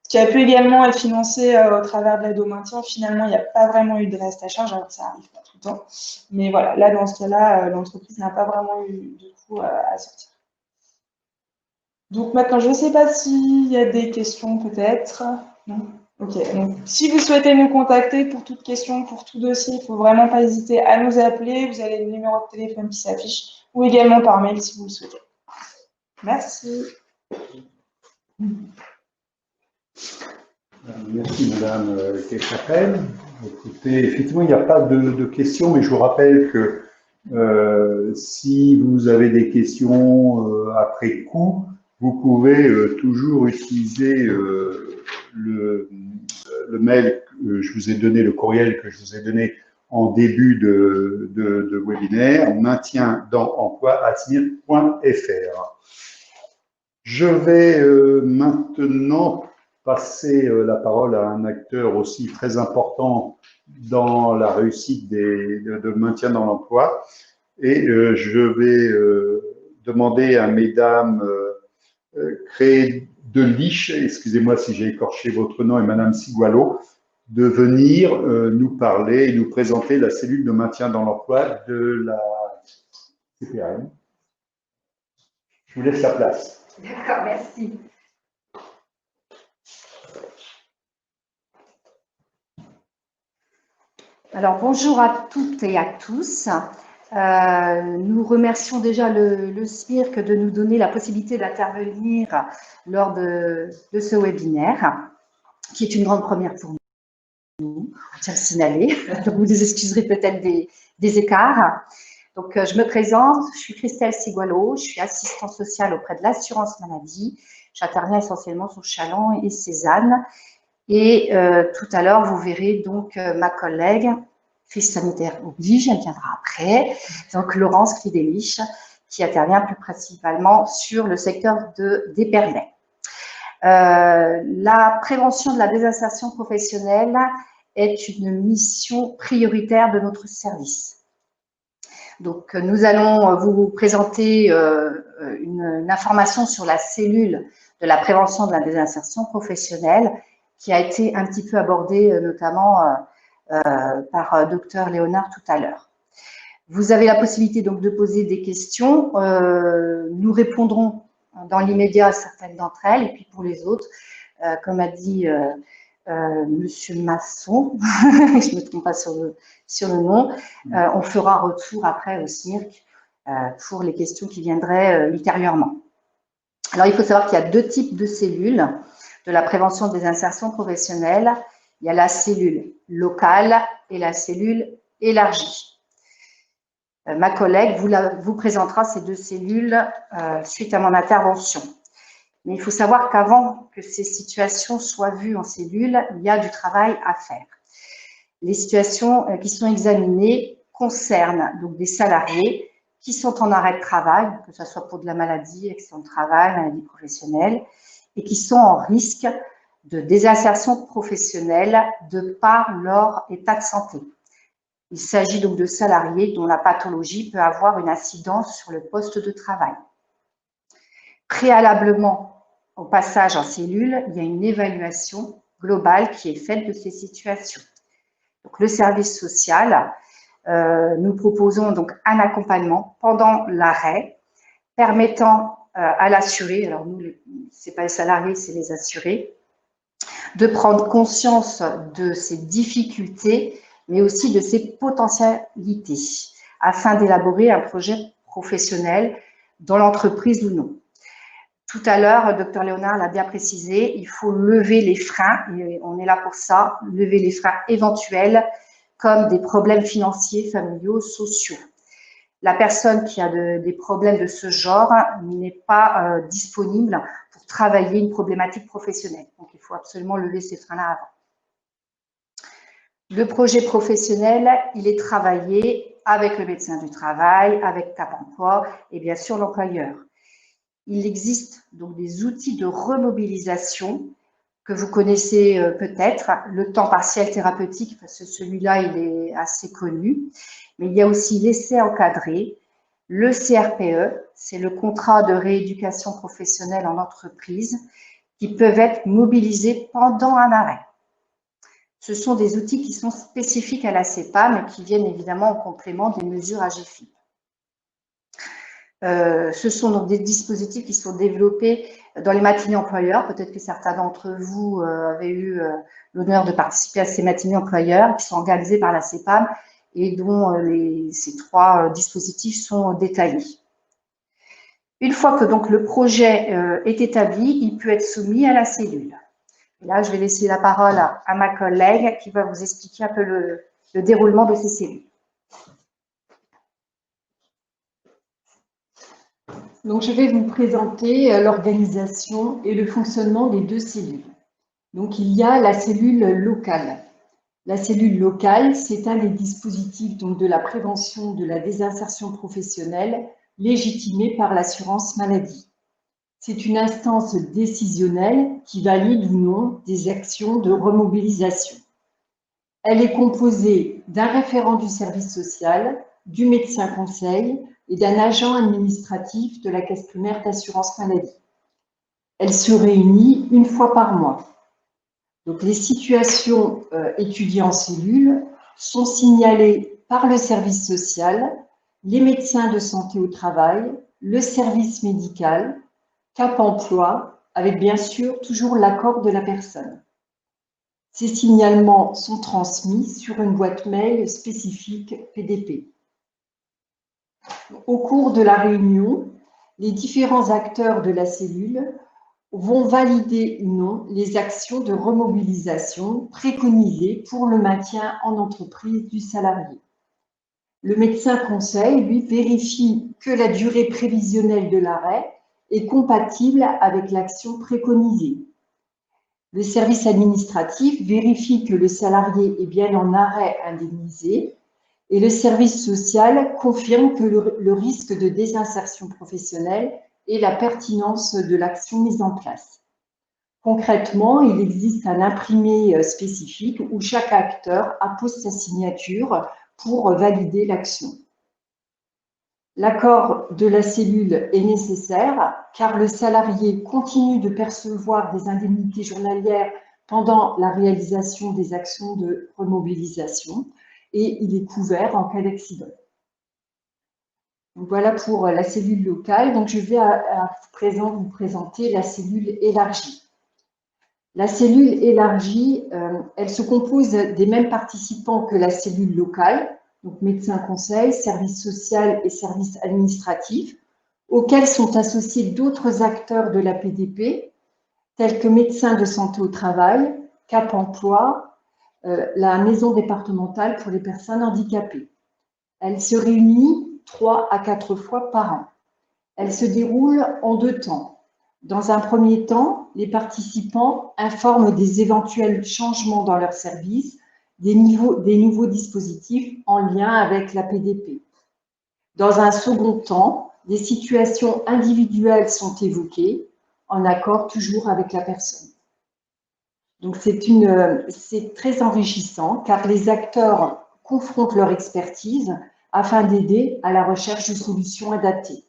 Ce qui a pu également être financé au travers de l'aide au maintien. Finalement, il n'y a pas vraiment eu de reste à charge, alors ça arrive pas tout le temps. Mais voilà, là, dans ce cas-là, l'entreprise n'a pas vraiment eu de coût à sortir. Donc maintenant, je ne sais pas s'il y a des questions peut-être. Non ? Ok, donc si vous souhaitez nous contacter pour toute question, pour tout dossier, il ne faut vraiment pas hésiter à nous appeler. Vous avez le numéro de téléphone qui s'affiche ou également par mail si vous le souhaitez. Merci. Merci Madame Kechapel. Écoutez, effectivement, il n'y a pas de questions, mais je vous rappelle que si vous avez des questions après coup, vous pouvez toujours utiliser le mail que je vous ai donné, le courriel que je vous ai donné en début de webinaire, maintien-dans-emploi@smir.fr. Je vais maintenant passer la parole à un acteur aussi très important dans la réussite de maintien dans l'emploi. Et je vais demander à mesdames Crédelich, excusez-moi si j'ai écorché votre nom, et madame Sigualo, de venir nous parler et nous présenter la cellule de maintien dans l'emploi de la CPAM. Je vous laisse la place. D'accord, merci. Alors, bonjour à toutes et à tous. Nous remercions déjà le SMIRC de nous donner la possibilité d'intervenir lors de ce webinaire, qui est une grande première pour nous, on tient à le signaler. Donc, vous nous excuserez peut-être des écarts. Donc, je me présente, je suis Christelle Sigualo, je suis assistante sociale auprès de l'assurance maladie. J'interviens essentiellement sur Châlons et Cézanne. Et tout à l'heure, vous verrez donc ma collègue, crise sanitaire oblige, elle viendra après, donc Laurence Kridelich, qui intervient plus principalement sur le secteur d'Épernay. La prévention de la désinsertion professionnelle est une mission prioritaire de notre service. Donc, nous allons vous présenter une information sur la cellule de la prévention de la désinsertion professionnelle qui a été un petit peu abordée notamment par Dr Léonard tout à l'heure. Vous avez la possibilité donc de poser des questions. Nous répondrons dans l'immédiat à certaines d'entre elles. Et puis pour les autres, comme a dit Monsieur Masson, je ne me trompe pas sur le nom, on fera un retour après au SMIRC pour les questions qui viendraient ultérieurement. Alors, il faut savoir qu'il y a deux types de cellules de la prévention des insertions professionnelles. Il y a la cellule locale et la cellule élargie. Ma collègue vous présentera ces deux cellules suite à mon intervention. Mais il faut savoir qu'avant que ces situations soient vues en cellule, il y a du travail à faire. Les situations qui sont examinées concernent donc des salariés qui sont en arrêt de travail, que ce soit pour de la maladie, accident de travail, maladie professionnelle, et qui sont en risque de désinsertion professionnelle de par leur état de santé. Il s'agit donc de salariés dont la pathologie peut avoir une incidence sur le poste de travail. Préalablement au passage en cellule, il y a une évaluation globale qui est faite de ces situations. Donc, le service social, nous proposons donc un accompagnement pendant l'arrêt permettant à l'assuré, alors nous, ce n'est pas les salariés, c'est les assurés, de prendre conscience de ses difficultés, mais aussi de ses potentialités, afin d'élaborer un projet professionnel dans l'entreprise ou non. Tout à l'heure, Dr Léonard l'a bien précisé, il faut lever les freins, et on est là pour ça, lever les freins éventuels, comme des problèmes financiers, familiaux, sociaux. La personne qui a des problèmes de ce genre n'est pas disponible pour travailler une problématique professionnelle. Donc, il faut absolument lever ces freins-là avant. Le projet professionnel, il est travaillé avec le médecin du travail, avec Cap Emploi et bien sûr l'employeur. Il existe donc des outils de remobilisation que vous connaissez peut-être, le temps partiel thérapeutique, parce que celui-là, il est assez connu. Mais il y a aussi l'essai encadré, le CRPE, c'est le contrat de rééducation professionnelle en entreprise, qui peuvent être mobilisés pendant un arrêt. Ce sont des outils qui sont spécifiques à la CPAM et qui viennent évidemment en complément des mesures AGEFIP. Ce sont donc des dispositifs qui sont développés dans les matinées employeurs. Peut-être que certains d'entre vous avaient eu l'honneur de participer à ces matinées employeurs qui sont organisées par la CPAM et dont ces trois dispositifs sont détaillés. Une fois que donc le projet est établi, il peut être soumis à la cellule. Et là, je vais laisser la parole à ma collègue qui va vous expliquer un peu le déroulement de ces cellules. Donc, je vais vous présenter l'organisation et le fonctionnement des deux cellules. Donc, il y a la cellule locale. La cellule locale, c'est un des dispositifs donc, de la prévention de la désinsertion professionnelle légitimée par l'assurance maladie. C'est une instance décisionnelle qui valide ou non des actions de remobilisation. Elle est composée d'un référent du service social, du médecin conseil et d'un agent administratif de la caisse primaire d'assurance maladie. Elle se réunit une fois par mois. Donc, les situations étudiées en cellule sont signalées par le service social, les médecins de santé au travail, le service médical, Cap Emploi, avec bien sûr toujours l'accord de la personne. Ces signalements sont transmis sur une boîte mail spécifique PDP. Au cours de la réunion, les différents acteurs de la cellule vont valider ou non les actions de remobilisation préconisées pour le maintien en entreprise du salarié. Le médecin conseil, lui, vérifie que la durée prévisionnelle de l'arrêt est compatible avec l'action préconisée. Le service administratif vérifie que le salarié est bien en arrêt indemnisé et le service social confirme que le risque de désinsertion professionnelle et la pertinence de l'action mise en place. Concrètement, il existe un imprimé spécifique où chaque acteur appose sa signature pour valider l'action. L'accord de la cellule est nécessaire car le salarié continue de percevoir des indemnités journalières pendant la réalisation des actions de remobilisation et il est couvert en cas d'accident. Voilà pour la cellule locale. Donc, je vais à présent vous présenter la cellule élargie. La cellule élargie, elle se compose des mêmes participants que la cellule locale, donc médecin conseil, service social et service administratif, auxquels sont associés d'autres acteurs de la PDP, tels que médecins de santé au travail, Cap Emploi, la maison départementale pour les personnes handicapées. Elle se réunit 3 à 4 fois par an. Elle se déroule en 2 temps. Dans un premier temps, les participants informent des éventuels changements dans leur service, des nouveaux dispositifs en lien avec la PDP. Dans un second temps, des situations individuelles sont évoquées, en accord toujours avec la personne. Donc c'est très enrichissant car les acteurs confrontent leur expertise afin d'aider à la recherche de solutions adaptées.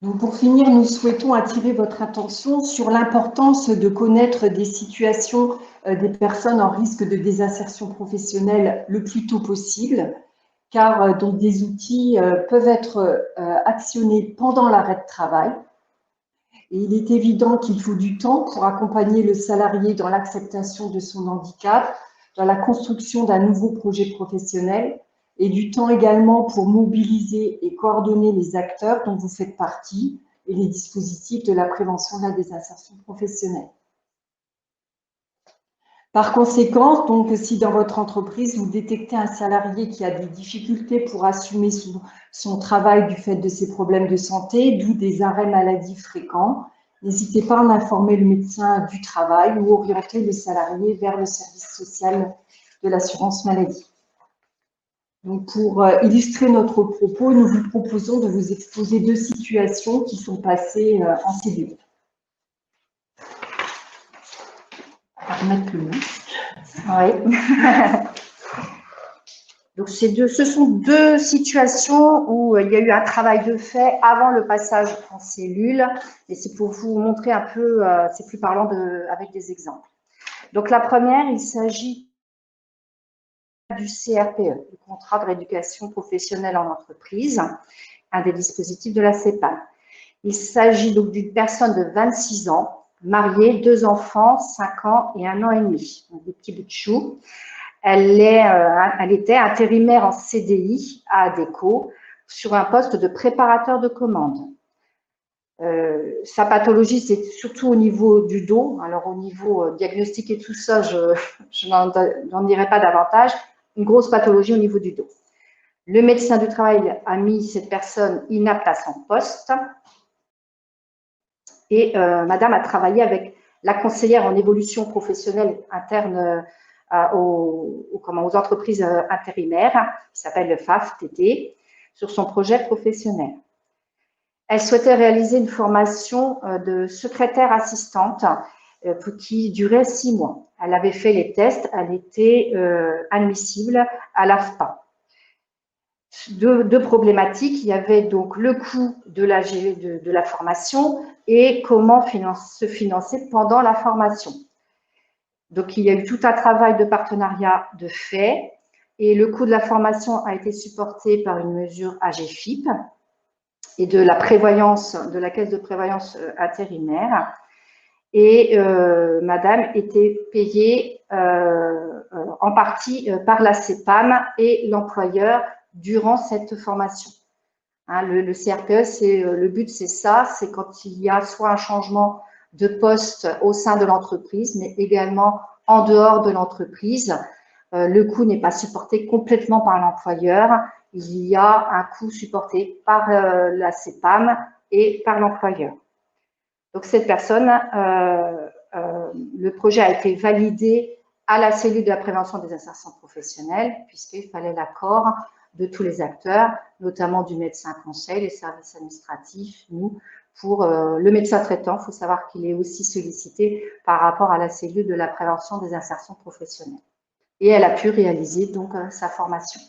Donc pour finir, nous souhaitons attirer votre attention sur l'importance de connaître des situations des personnes en risque de désinsertion professionnelle le plus tôt possible, car donc, des outils peuvent être actionnés pendant l'arrêt de travail. Et il est évident qu'il faut du temps pour accompagner le salarié dans l'acceptation de son handicap, dans la construction d'un nouveau projet professionnel, et du temps également pour mobiliser et coordonner les acteurs dont vous faites partie et les dispositifs de la prévention de la désinsertion professionnelle. Par conséquent, donc, si dans votre entreprise, vous détectez un salarié qui a des difficultés pour assumer son travail du fait de ses problèmes de santé, d'où des arrêts maladie fréquents, n'hésitez pas à en informer le médecin du travail ou orienter le salarié vers le service social de l'assurance maladie. Donc, pour illustrer notre propos, nous vous proposons de vous exposer 2 situations qui sont passées en cellule. On va remettre le masque. Oui. Donc, ce sont 2 situations où il y a eu un travail de fait avant le passage en cellule. Et c'est pour vous montrer un peu, c'est plus parlant avec des exemples. Donc, la première, il s'agit du CRPE, du contrat de rééducation professionnelle en entreprise, un des dispositifs de la CEPAM. Il s'agit donc d'une personne de 26 ans, mariée, 2 enfants, 5 ans et 1 an et demi, donc des petits bouts de chou. Elle était intérimaire en CDI à ADECO sur un poste de préparateur de commandes. Sa pathologie, c'est surtout au niveau du dos. Alors, au niveau diagnostic et tout ça, je n'en dirai pas davantage. Une grosse pathologie au niveau du dos. Le médecin du travail a mis cette personne inapte à son poste et madame a travaillé avec la conseillère en évolution professionnelle interne aux entreprises intérimaires, qui s'appelle le FAF-TT, sur son projet professionnel. Elle souhaitait réaliser une formation de secrétaire assistante qui durait 6 mois. Elle avait fait les tests, elle était admissible à l'AFPA. deux problématiques. Il y avait donc le coût de la formation et comment se financer pendant la formation. Donc, il y a eu tout un travail de partenariat de fait et le coût de la formation a été supporté par une mesure AGFIP et de la prévoyance, de la caisse de prévoyance intérimaire. Et madame était payée en partie par la CEPAM et l'employeur durant cette formation. Hein, le CRPE, le but, c'est ça, c'est quand il y a soit un changement de poste au sein de l'entreprise, mais également en dehors de l'entreprise. Le coût n'est pas supporté complètement par l'employeur, il y a un coût supporté par la CEPAM et par l'employeur. Donc, cette personne, le projet a été validé à la cellule de la prévention des insertions professionnelles, puisqu'il fallait l'accord de tous les acteurs, notamment du médecin conseil, les services administratifs, nous, pour le médecin traitant. Il faut savoir qu'il est aussi sollicité par rapport à la cellule de la prévention des insertions professionnelles. Et elle a pu réaliser donc sa formation.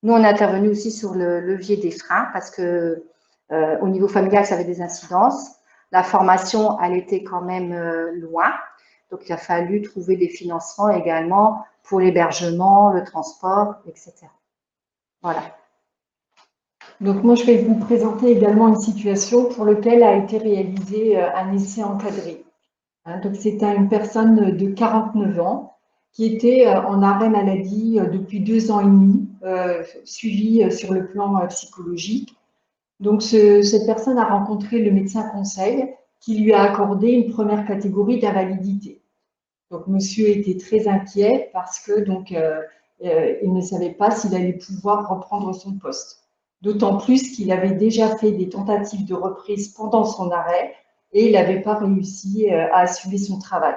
Nous, on est intervenu aussi sur le levier des freins parce que au niveau familial, ça avait des incidences. La formation, elle était quand même loin. Donc, il a fallu trouver des financements également pour l'hébergement, le transport, etc. Voilà. Donc, moi, je vais vous présenter également une situation pour laquelle a été réalisé un essai encadré. Hein, donc, c'était une personne de 49 ans qui était en arrêt maladie depuis 2 ans et demi, suivie sur le plan psychologique. Donc, cette personne a rencontré le médecin conseil qui lui a accordé une première catégorie d'invalidité. Donc, monsieur était très inquiet parce que donc, il ne savait pas s'il allait pouvoir reprendre son poste. D'autant plus qu'il avait déjà fait des tentatives de reprise pendant son arrêt et il n'avait pas réussi à assurer son travail.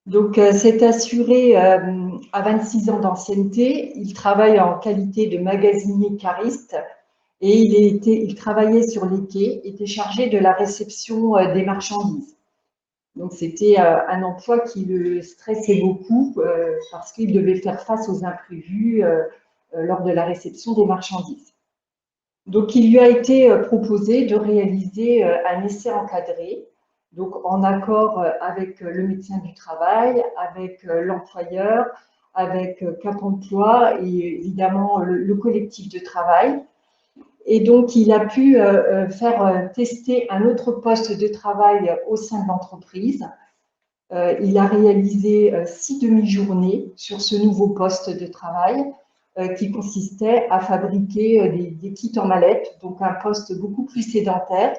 Donc, cet assuré a 26 ans d'ancienneté, il travaille en qualité de magasinier cariste et il travaillait sur les quais, était chargé de la réception des marchandises. Donc, c'était un emploi qui le stressait beaucoup parce qu'il devait faire face aux imprévus lors de la réception des marchandises. Donc, il lui a été proposé de réaliser un essai encadré, donc en accord avec le médecin du travail, avec l'employeur, avec Cap Emploi et évidemment le collectif de travail. Et donc, il a pu faire tester un autre poste de travail au sein de l'entreprise. Il a réalisé 6 demi-journées sur ce nouveau poste de travail qui consistait à fabriquer des kits en mallette, donc un poste beaucoup plus sédentaire.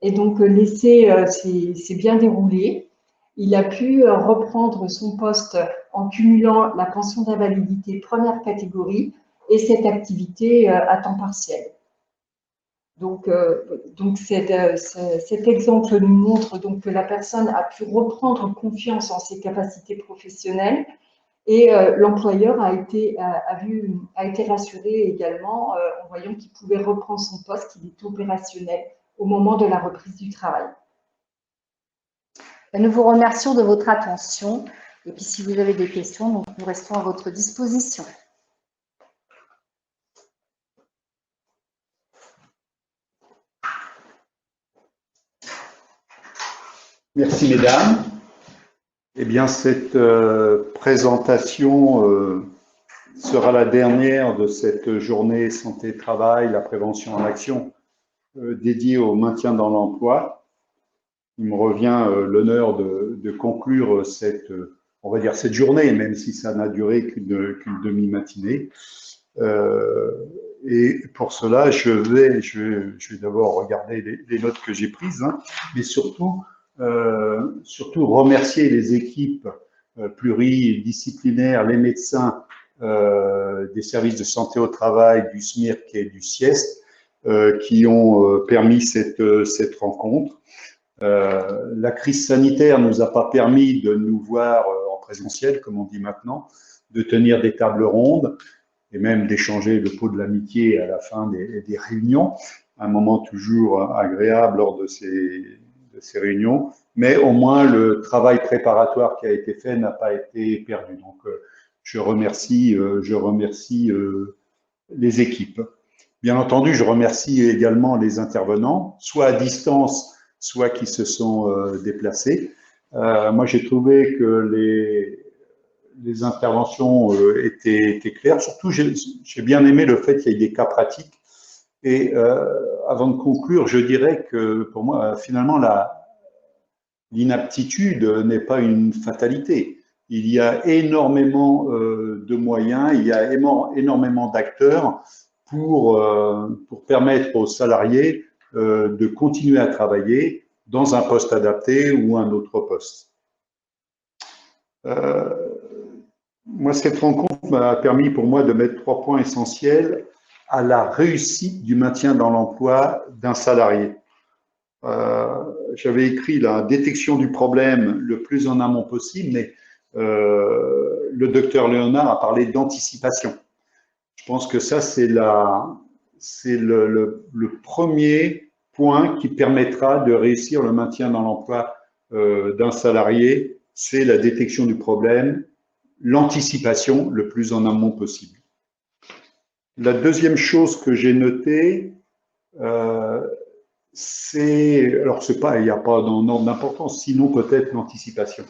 Et donc, l'essai s'est bien déroulé. Il a pu reprendre son poste en cumulant la pension d'invalidité première catégorie et cette activité à temps partiel. Donc cet exemple nous montre donc que la personne a pu reprendre confiance en ses capacités professionnelles et l'employeur a été rassuré également en voyant qu'il pouvait reprendre son poste, qu'il est opérationnel au moment de la reprise du travail. Nous vous remercions de votre attention et puis si vous avez des questions, nous restons à votre disposition. Merci, mesdames. Eh bien, cette présentation sera la dernière de cette journée santé-travail, la prévention en action dédiée au maintien dans l'emploi. Il me revient l'honneur de conclure cette, on va dire cette journée, même si ça n'a duré qu'une demi-matinée. Et pour cela, je vais d'abord regarder les notes que j'ai prises, hein, mais surtout remercier les équipes pluridisciplinaires, les médecins des services de santé au travail, du SMIRC et du SIEST, qui ont permis cette rencontre. La crise sanitaire nous a pas permis de nous voir en présentiel, comme on dit maintenant, de tenir des tables rondes et même d'échanger le pot de l'amitié à la fin des réunions, un moment toujours agréable lors de ces réunions, mais au moins le travail préparatoire qui a été fait n'a pas été perdu. Donc, je remercie les équipes. Bien entendu, je remercie également les intervenants, soit à distance, soit qui se sont déplacés. Moi, j'ai trouvé que les interventions étaient claires. Surtout, j'ai bien aimé le fait qu'il y ait des cas pratiques. Et avant de conclure, je dirais que pour moi, finalement, l'inaptitude n'est pas une fatalité. Il y a énormément de moyens, il y a énormément d'acteurs pour permettre aux salariés de continuer à travailler dans un poste adapté ou un autre poste. Moi, cette rencontre m'a permis pour moi de mettre 3 points essentiels à la réussite du maintien dans l'emploi d'un salarié. J'avais écrit la détection du problème le plus en amont possible, mais le docteur Léonard a parlé d'anticipation. Je pense que ça, c'est le premier point qui permettra de réussir le maintien dans l'emploi d'un salarié, c'est la détection du problème, l'anticipation le plus en amont possible. La deuxième chose que j'ai notée, c'est, alors c'est pas, il n'y a pas d'ordre d'importance, sinon peut-être l'anticipation.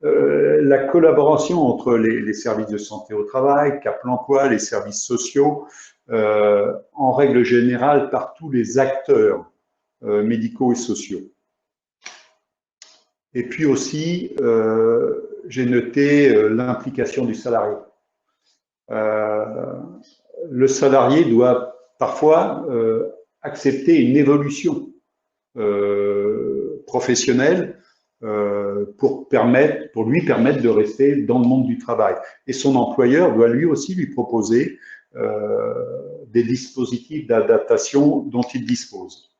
La collaboration entre les services de santé au travail, Cap l'emploi, les services sociaux, en règle générale par tous les acteurs médicaux et sociaux. Et puis aussi, j'ai noté l'implication du salarié. Le salarié doit parfois accepter une évolution professionnelle pour lui permettre de rester dans le monde du travail. Et son employeur doit lui aussi lui proposer des dispositifs d'adaptation dont il dispose.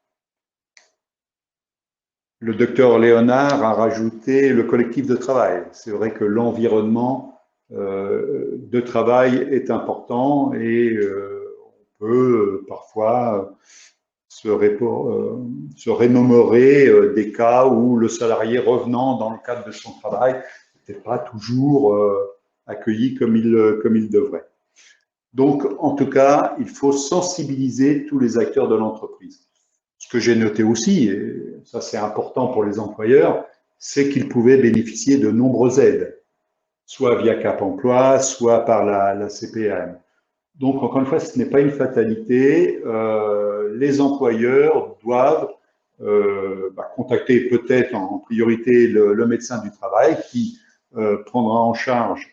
Le docteur Léonard a rajouté le collectif de travail. C'est vrai que l'environnement de travail est important et on peut parfois se rémémorer des cas où le salarié revenant dans le cadre de son travail n'était pas toujours accueilli comme il devrait. Donc, en tout cas, il faut sensibiliser tous les acteurs de l'entreprise. Ce que j'ai noté aussi, et ça c'est important pour les employeurs, c'est qu'ils pouvaient bénéficier de nombreuses aides, soit via Cap emploi, soit par la CPAM. Donc, encore une fois, ce n'est pas une fatalité. Les employeurs doivent contacter peut-être en priorité le médecin du travail qui prendra en charge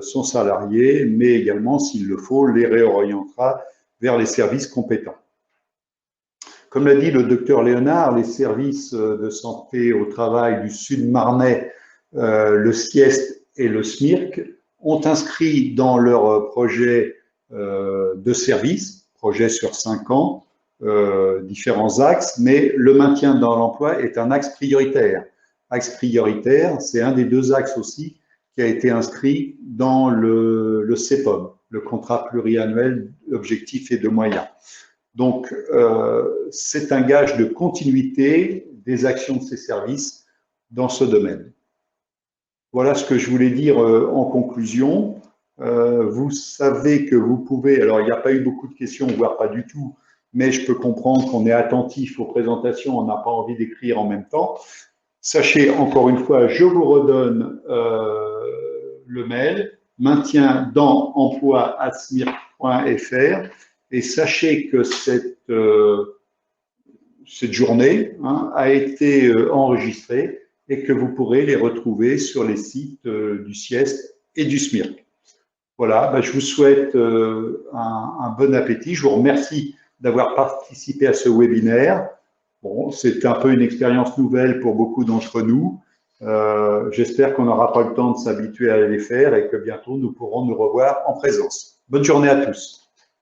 son salarié, mais également, s'il le faut, les réorientera vers les services compétents. Comme l'a dit le docteur Léonard, les services de santé au travail du Sud-Marnais, le SIEST et le SMIRC, ont inscrit dans leur projet de service, projet sur 5 ans, différents axes, mais le maintien dans l'emploi est un axe prioritaire. Axe prioritaire, c'est un des 2 axes aussi qui a été inscrit dans le CEPOM, le contrat pluriannuel d'objectifs et de moyens. Donc, c'est un gage de continuité des actions de ces services dans ce domaine. Voilà ce que je voulais dire en conclusion. Vous savez que vous pouvez, alors il n'y a pas eu beaucoup de questions, voire pas du tout, mais je peux comprendre qu'on est attentif aux présentations, on n'a pas envie d'écrire en même temps. Sachez, encore une fois, je vous redonne le mail, maintien dans emploi@smirc.fr, et sachez que cette journée a été enregistrée et que vous pourrez les retrouver sur les sites du SIEST et du SMIRC. Voilà, je vous souhaite un bon appétit. Je vous remercie d'avoir participé à ce webinaire. Bon, c'est un peu une expérience nouvelle pour beaucoup d'entre nous. J'espère qu'on n'aura pas le temps de s'habituer à les faire et que bientôt nous pourrons nous revoir en présence. Bonne journée à tous.